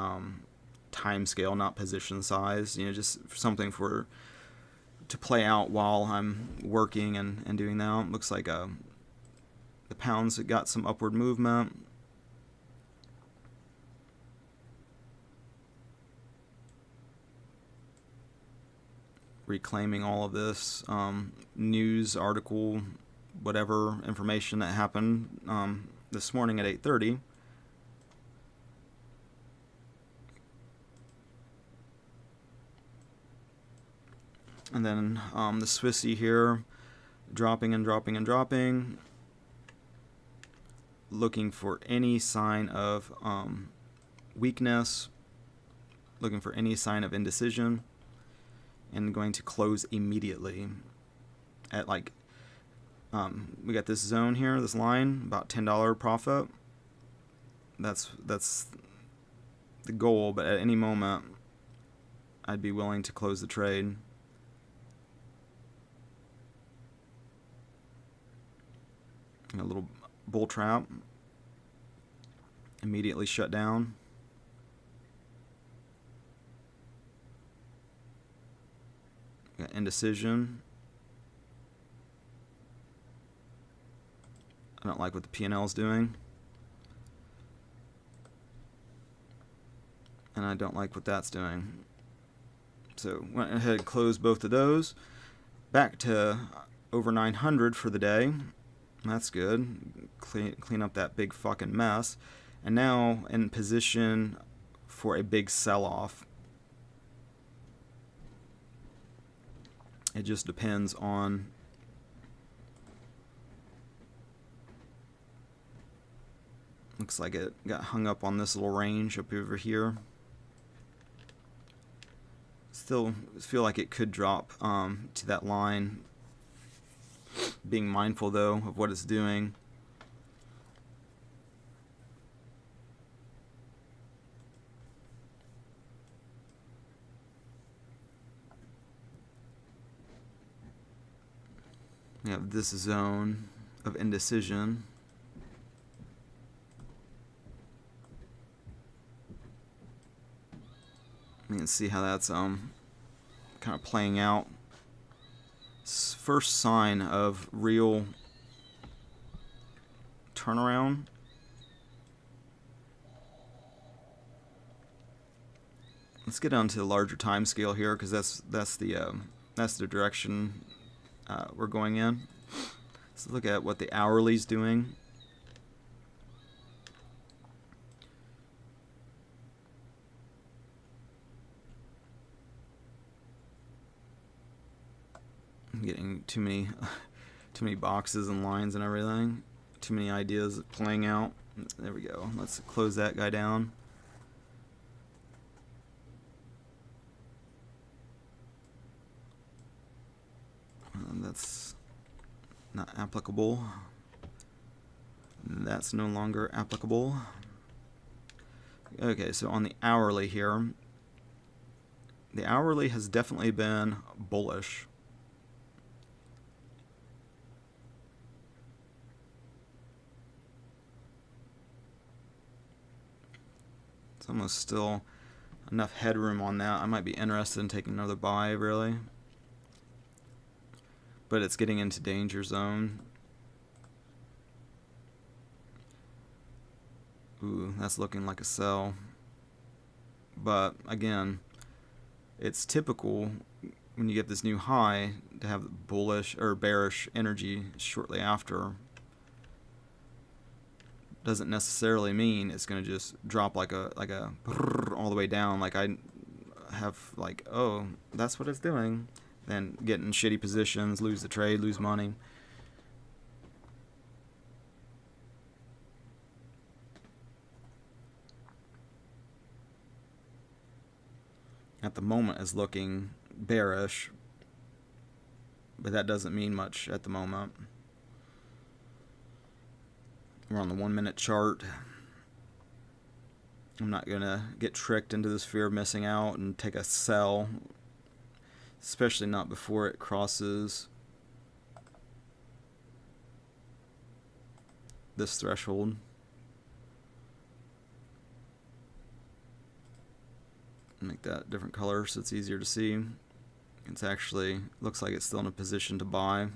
time scale, not position size. You know, just something to play out while I'm working and doing that. Looks like the pounds got some upward movement. Reclaiming all of this news article, whatever information that happened this morning at 8:30. And then the Swissy here, dropping and dropping and dropping, looking for any sign of weakness, looking for any sign of indecision, and going to close immediately at like, we got this zone here, this line, about $10 profit. That's the goal, but at any moment I'd be willing to close the trade. A little bull trap, immediately shut down. Got indecision. I don't like what the P&L is doing, and I don't like what that's doing. So went ahead and closed both of those. Back to over 900 for the day. That's good. Clean up that big fucking mess. And now in position for a big sell-off. It just depends on looks like it got hung up on this little range up over here. Still feel like it could drop to that line. Being mindful though of what it's doing. We have this zone of indecision. You can see how that's kind of playing out. First sign of real turnaround. Let's get on to the larger time scale here, because that's the direction we're going in. Let's look at what the hourly's doing. I'm getting too many boxes and lines and everything. Too many ideas playing out. There we go. Let's close that guy down. That's not applicable. That's no longer applicable. Okay, so on the hourly here, The hourly has definitely been bullish. It's almost still enough headroom on that. I might be interested in taking another buy, really. But it's getting into danger zone. Ooh, that's looking like a sell. But again, it's typical when you get this new high to have bullish or bearish energy shortly after. Doesn't necessarily mean it's going to just drop like a all the way down. Like I have like, oh, that's what it's doing. Then get in shitty positions, lose the trade, lose money. At the moment is looking bearish, but that doesn't mean much at the moment. We're on the 1 minute chart. I'm not gonna get tricked into this fear of missing out and take a sell, especially not before it crosses this threshold. Make that different color so it's easier to see. It's actually looks like it's still in a position to buy.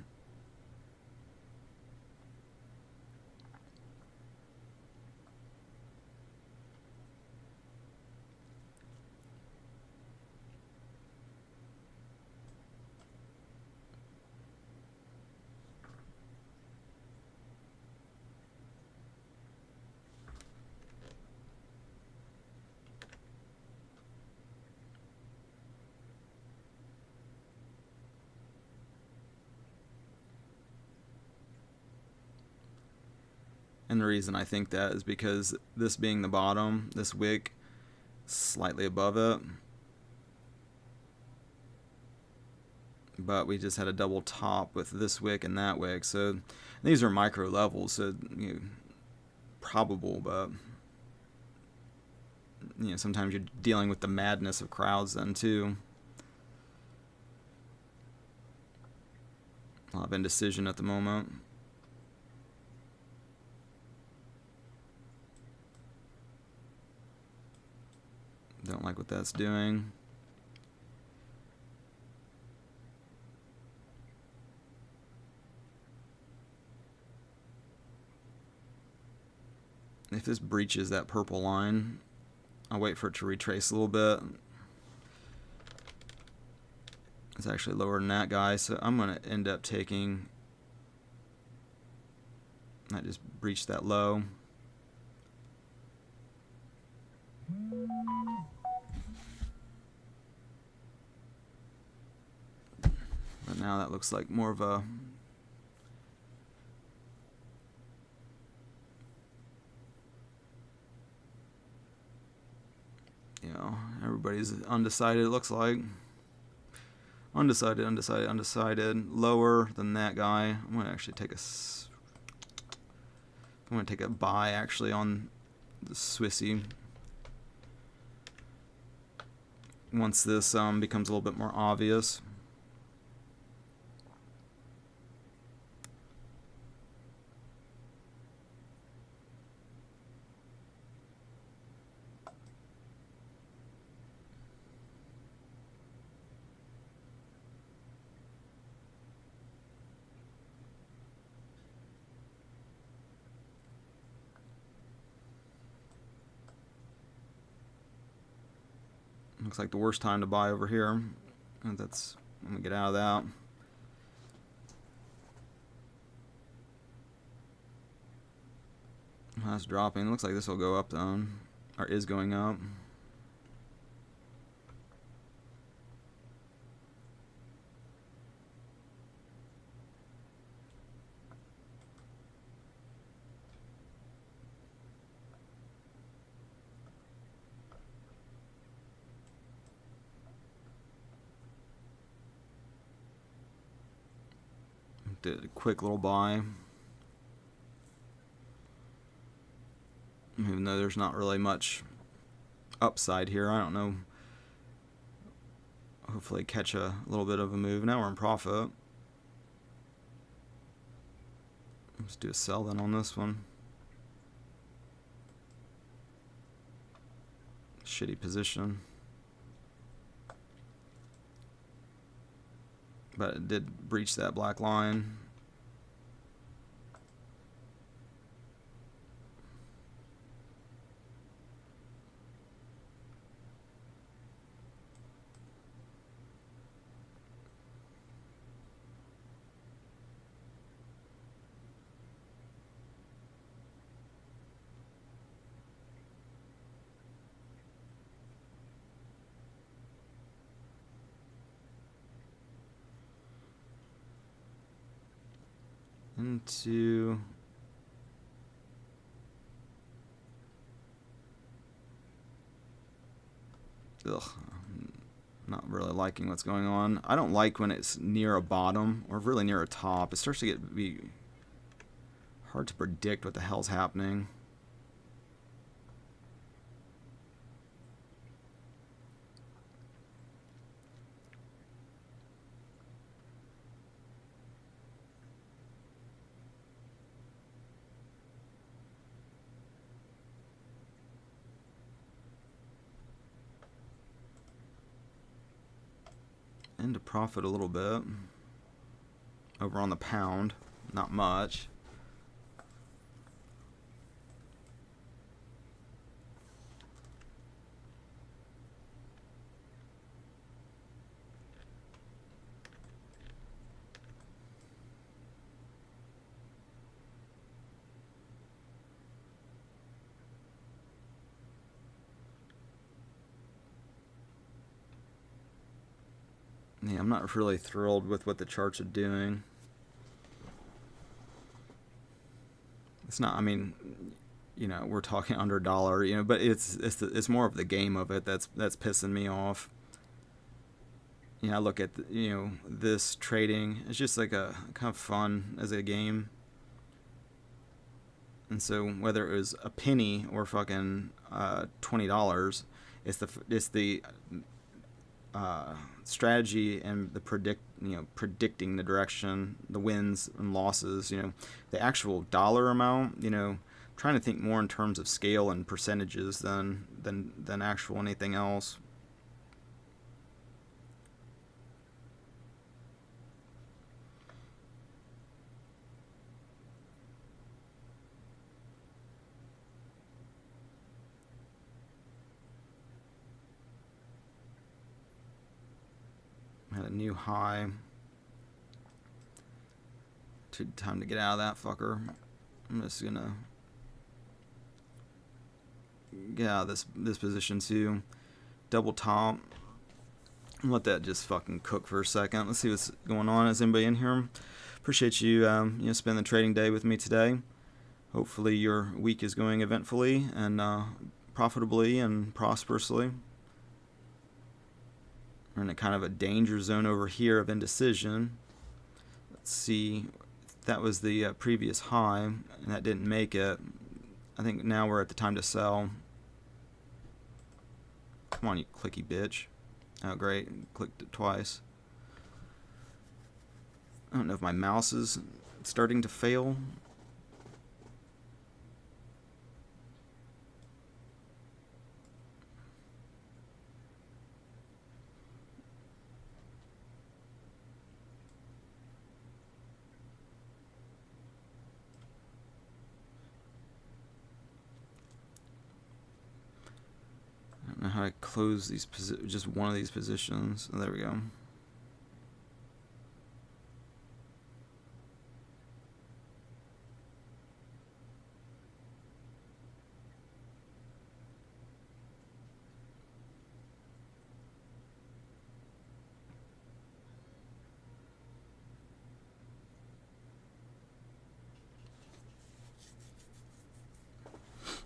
And the reason I think that is because this being the bottom, this wick slightly above it, but we just had a double top with this wick and that wick. So these are micro levels, so probable, but sometimes you're dealing with the madness of crowds then too. A lot of indecision at the moment. Don't like what that's doing. If this breaches that purple line, I'll wait for it to retrace a little bit. It's actually lower than that guy, so I'm going to end up taking... I just breached that low. But now that looks like more of a everybody's undecided, it looks like. Undecided, undecided, undecided. Lower than that guy. I'm going to actually take a buy actually on the Swissy. Once this becomes a little bit more obvious. Looks like the worst time to buy over here. And I'm gonna get out of that. That's dropping. Looks like this will go up though, or is going up. Did a quick little buy. Even though there's not really much upside here, I don't know hopefully catch a little bit of a move. Now we're in profit. Let's do a sell then on this one. Shitty position. But it did breach that black line. Into not really liking what's going on. I don't like when it's near a bottom or really near a top. It starts to be hard to predict what the hell's happening. Into profit a little bit. Over on the pound, not much. Yeah, I'm not really thrilled with what the charts are doing. It's not, I mean, you know, we're talking under a dollar, you know, but it's more of the game of it that's pissing me off. You know, I look at you know, this trading, it's just like a kind of fun as a game. And so whether it was a penny or fucking $20, it's the strategy and the predicting the direction, the wins and losses. You know, the actual dollar amount. You know, trying to think more in terms of scale and percentages than actual anything else. Had a new high. Time to get out of that fucker. I'm just gonna get out of this position too. Double top. Let that just fucking cook for a second. Let's see what's going on. Is anybody in here? Appreciate you you know, spending the trading day with me today. Hopefully your week is going eventfully and profitably and prosperously. We're in a kind of a danger zone over here of indecision. Let's see. That was the previous high, and that didn't make it. I think now we're at the time to sell. Come on, you clicky bitch. Oh, great. Clicked it twice. I don't know if my mouse is starting to fail. I don't know how to close these just one of these positions. Oh, there we go.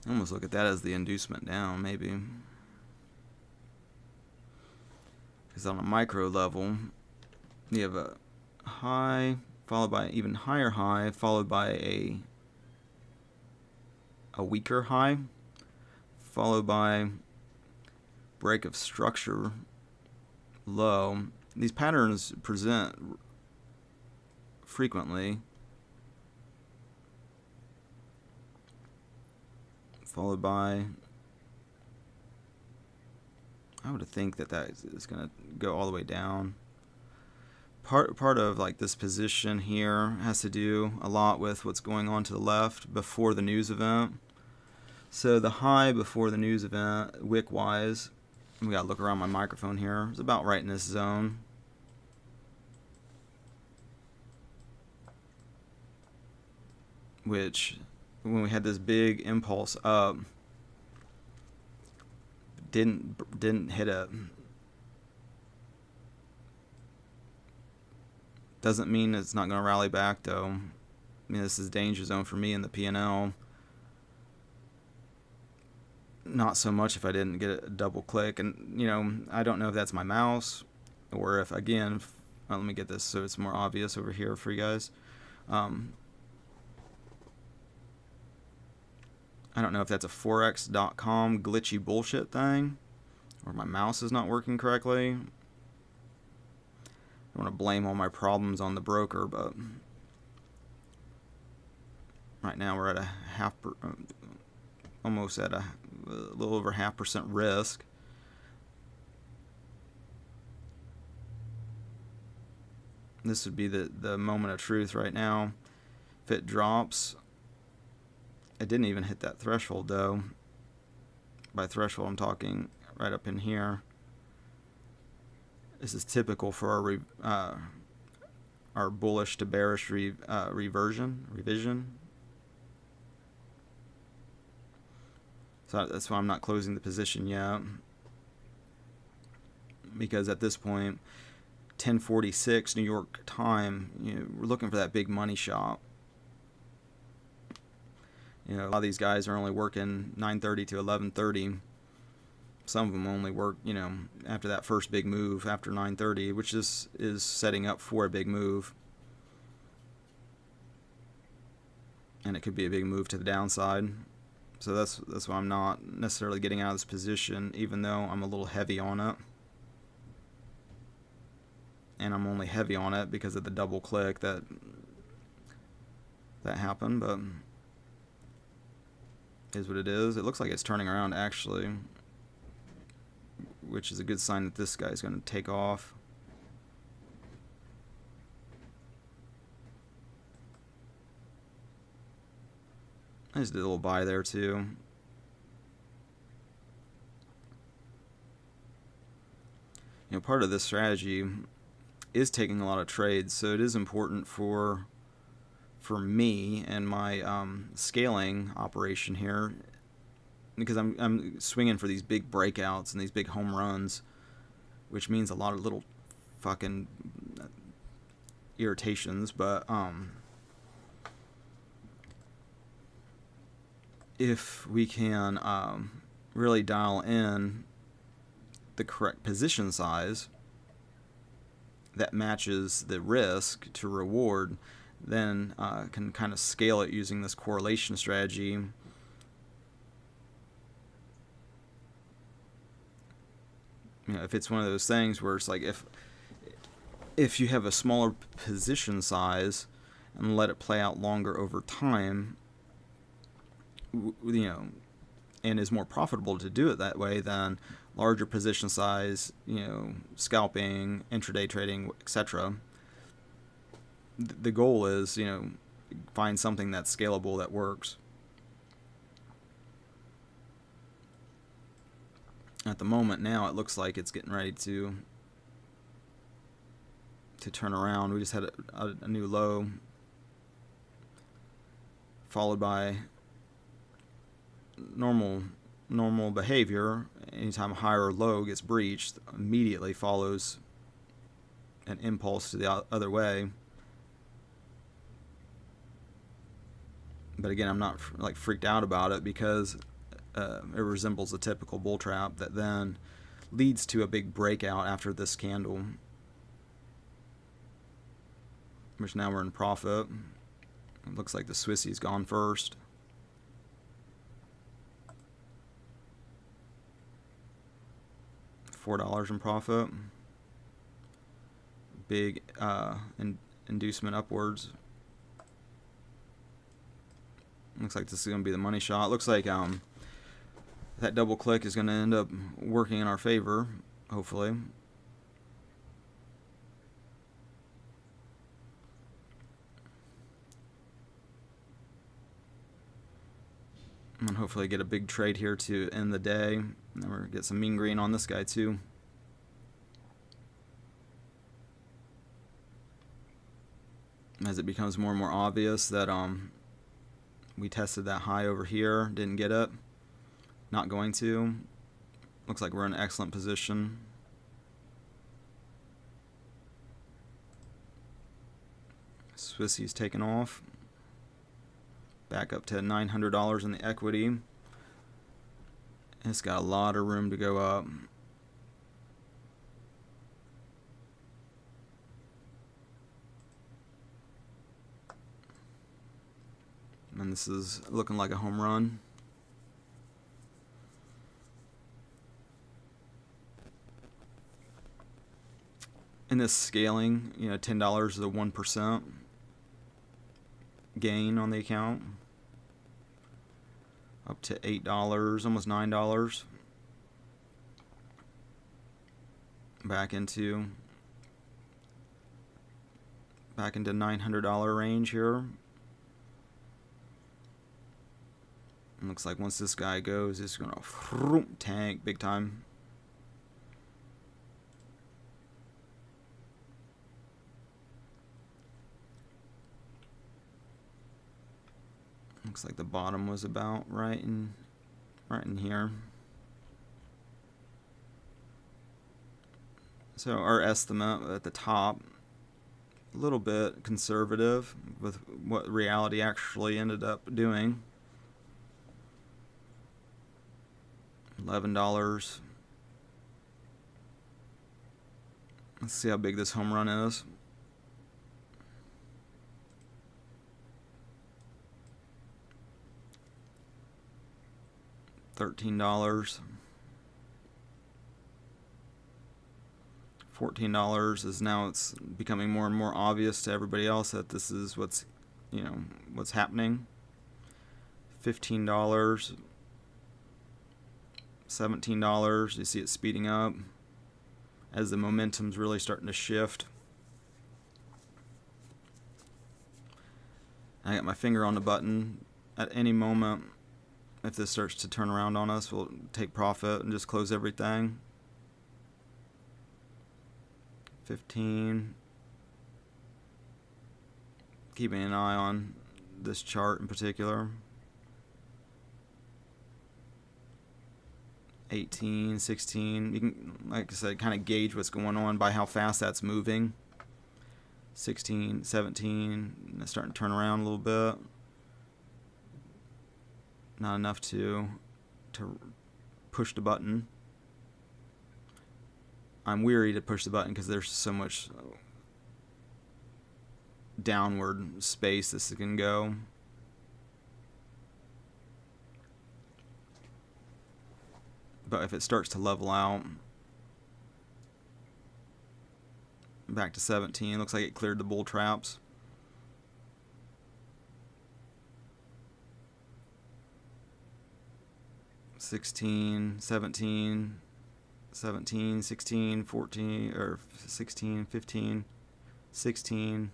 I almost look at that as the inducement down, maybe. Because on a micro level, you have a high, followed by an even higher high, followed by a weaker high, followed by break of structure, low. These patterns present frequently, followed by, I would think that is going to go all the way down. Part of like this position here has to do a lot with what's going on to the left before the news event. So the high before the news event, wick wise, we gotta look around my microphone here, is about right in this zone. Which, when we had this big impulse up, didn't hit it. Doesn't mean it's not going to rally back though. I mean, this is danger zone for me in the P&L. Not so much if I didn't get a double click, and you know, I don't know if that's my mouse or if, again, let me get this so it's more obvious over here for you guys. I don't know if that's a Forex.com glitchy bullshit thing, or my mouse is not working correctly. I don't want to blame all my problems on the broker, but right now we're at almost at a little over 0.5% risk. This would be the moment of truth right now. If it drops, it didn't even hit that threshold though. By threshold, I'm talking right up in here. This is typical for our bullish to bearish revision. So that's why I'm not closing the position yet, because at this point, 10:46 New York time, you know, we're looking for that big money shot. You know, a lot of these guys are only working 9:30 to 11:30. Some of them only work, you know, after that first big move after 9:30, which is setting up for a big move. And it could be a big move to the downside. So that's why I'm not necessarily getting out of this position, even though I'm a little heavy on it. And I'm only heavy on it because of the double click that happened, but is what it is. It looks like it's turning around actually, which is a good sign that this guy's going to take off. I just did a little buy there too. You know, part of this strategy is taking a lot of trades, so it is important for me and my scaling operation here, because I'm swinging for these big breakouts and these big home runs, which means a lot of little fucking irritations, but if we can really dial in the correct position size that matches the risk to reward, then can kind of scale it using this correlation strategy. You know, if it's one of those things where it's like if you have a smaller position size and let it play out longer over time, you know, and is more profitable to do it that way than larger position size, you know, scalping, intraday trading, etc. The goal is, you know, find something that's scalable that works. At the moment now, it looks like it's getting ready to turn around. We just had a new low, followed by normal behavior. Anytime a higher low gets breached, immediately follows an impulse to the other way. But again, I'm not like freaked out about it, because it resembles a typical bull trap that then leads to a big breakout after this candle, which now we're in profit. It looks like the Swissy's gone first. $4 in profit. big inducement upwards. Looks like this is going to be the money shot. Looks like that double click is going to end up working in our favor, hopefully. And hopefully get a big trade here to end the day. And then we're going to get some mean green on this guy too. As it becomes more and more obvious that we tested that high over here, didn't get it, not going to. Looks like we're in an excellent position. Swissy's taken off. Back up to $900 in the equity. It's got a lot of room to go up. And this is looking like a home run. In this scaling, you know, $10 is a 1% gain on the account. Up to $8, almost $9. Back into $900 range here. And looks like once this guy goes, it's gonna tank big time. Looks like the bottom was about right in here. So our estimate at the top, a little bit conservative with what reality actually ended up doing. $11. Let's see how big this home run is. $13. $14 is now, it's becoming more and more obvious to everybody else that this is what's, you know, what's happening. $15. $17. You see it speeding up as the momentum's really starting to shift. I got my finger on the button. At any moment, if this starts to turn around on us, we'll take profit and just close everything. 15. Keeping an eye on this chart in particular. 18, 16. You can, like I said, kind of gauge what's going on by how fast that's moving. 16, 17. It's starting to turn around a little bit. Not enough to push the button. I'm weary to push the button because there's so much downward space this can go. But if it starts to level out back to 17, looks like it cleared the bull traps. $16, $17, $17, $16, $14, or $16, $15, $16,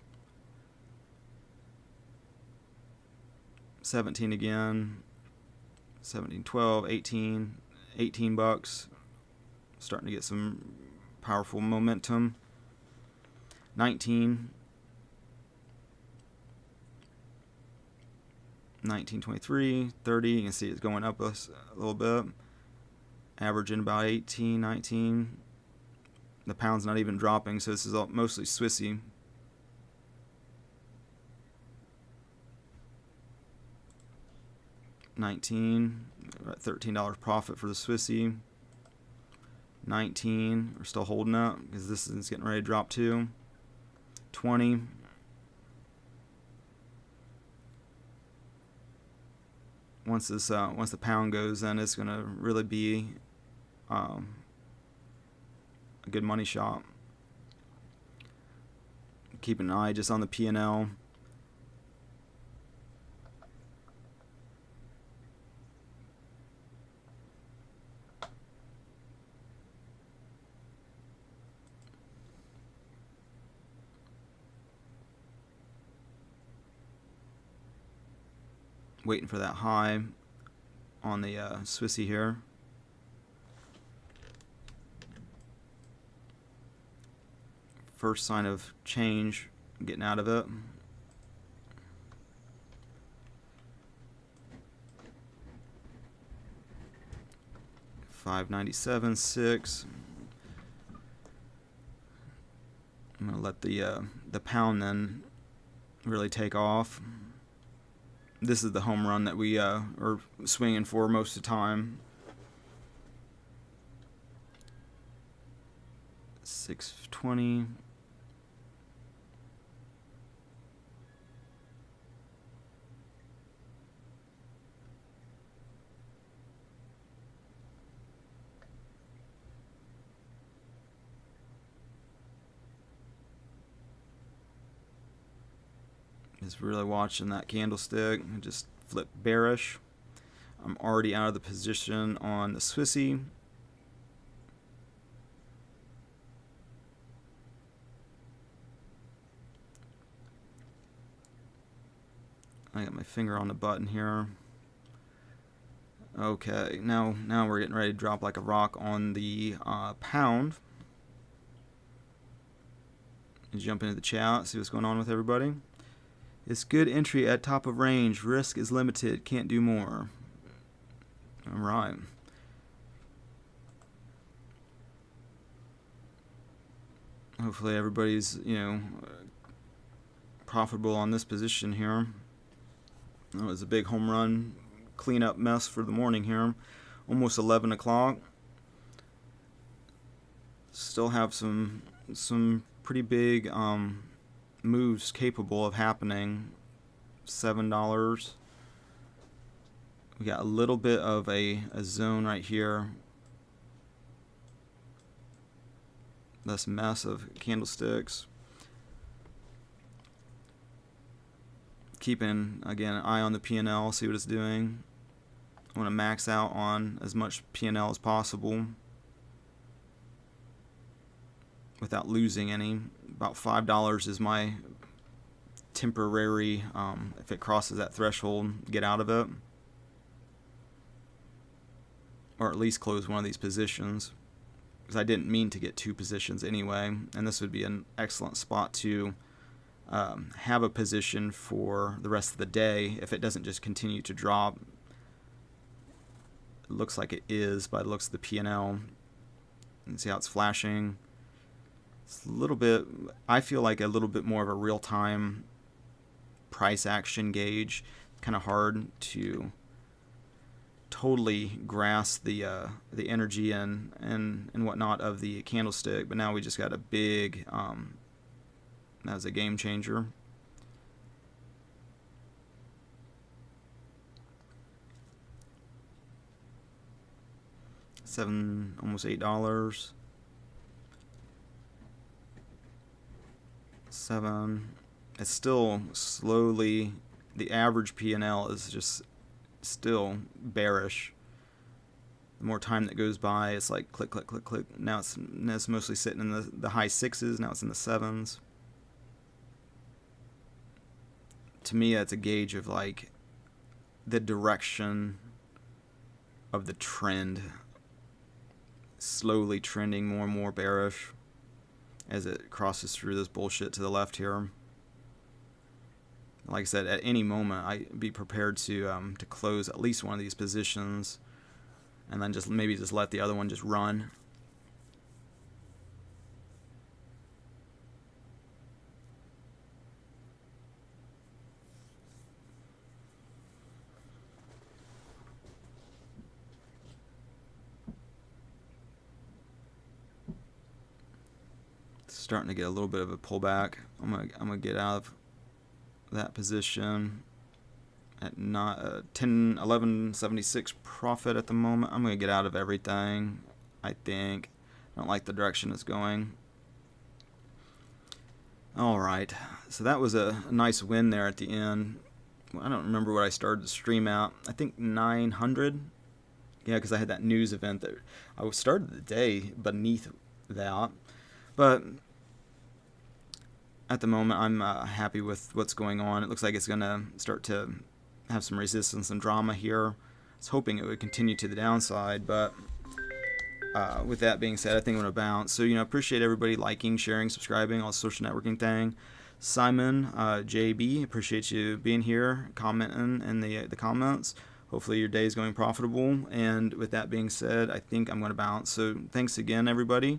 $17 again, $17, $12, $18 starting to get some powerful momentum. $19, $23, $30. You can see it's going up a little bit, averaging about $18, $19. The pound's not even dropping, so this is all mostly Swissy. $19, $13 profit for the Swissy. 19, we're still holding up because this is getting ready to drop too. 20. Once the pound goes, then it's gonna really be a good money shot. Keep an eye just on the P&L. Waiting for that high on the Swissy here. First sign of change, getting out of it. $5.97.6. I'm gonna let the pound then really take off. This is the home run that we are swinging for most of the time. 620. Just really watching that candlestick. Just flip bearish. I'm already out of the position on the Swissy. I got my finger on the button here. Okay, now we're getting ready to drop like a rock on the pound. Jump into the chat, see what's going on with everybody. It's good entry at top of range. Risk is limited. Can't do more. All right. Hopefully everybody's, profitable on this position here. It was a big home run cleanup mess for the morning here. Almost 11 o'clock. Still have some pretty big moves capable of happening. $7. We got a little bit of a zone right here. This mess of candlesticks. Keeping, again, an eye on the P&L, see what it's doing. I want to max out on as much P&L as possible without losing any. About $5 is my temporary, if it crosses that threshold, get out of it. Or at least close one of these positions. Because I didn't mean to get two positions anyway. And this would be an excellent spot to have a position for the rest of the day if it doesn't just continue to drop. It looks like it is by the looks of the P&L. You can see how it's flashing. It's a little bit, I feel like a little bit more of a real-time price action gauge. Kind of hard to totally grasp the energy and whatnot of the candlestick, but now we just got a big that was a game changer. Almost $8. 7. It's still slowly, the average P&L is just still bearish. The more time that goes by, it's like click, click, click, click. Now it's mostly sitting in the high 6s. Now it's in the 7s. To me, that's a gauge of like the direction of the trend. Slowly trending more and more bearish as it crosses through this bullshit to the left here. Like I said, at any moment, I'd be prepared to close at least one of these positions, and then maybe just let the other one just run. Starting to get a little bit of a pullback. I'm gonna get out of that position at not 11.76 profit at the moment. I'm gonna get out of everything. I think I don't like the direction it's going. All right, so that was a nice win there at the end. Well, I don't remember what I started the stream at. I think 900. Yeah, because I had that news event that I started the day beneath that. But at the moment, I'm happy with what's going on. It looks like it's going to start to have some resistance and drama here. I was hoping it would continue to the downside, but with that being said, I think I'm going to bounce. So, appreciate everybody liking, sharing, subscribing, all the social networking thing. Simon, JB, appreciate you being here, commenting in the comments. Hopefully your day is going profitable. And with that being said, I think I'm going to bounce. So thanks again, everybody.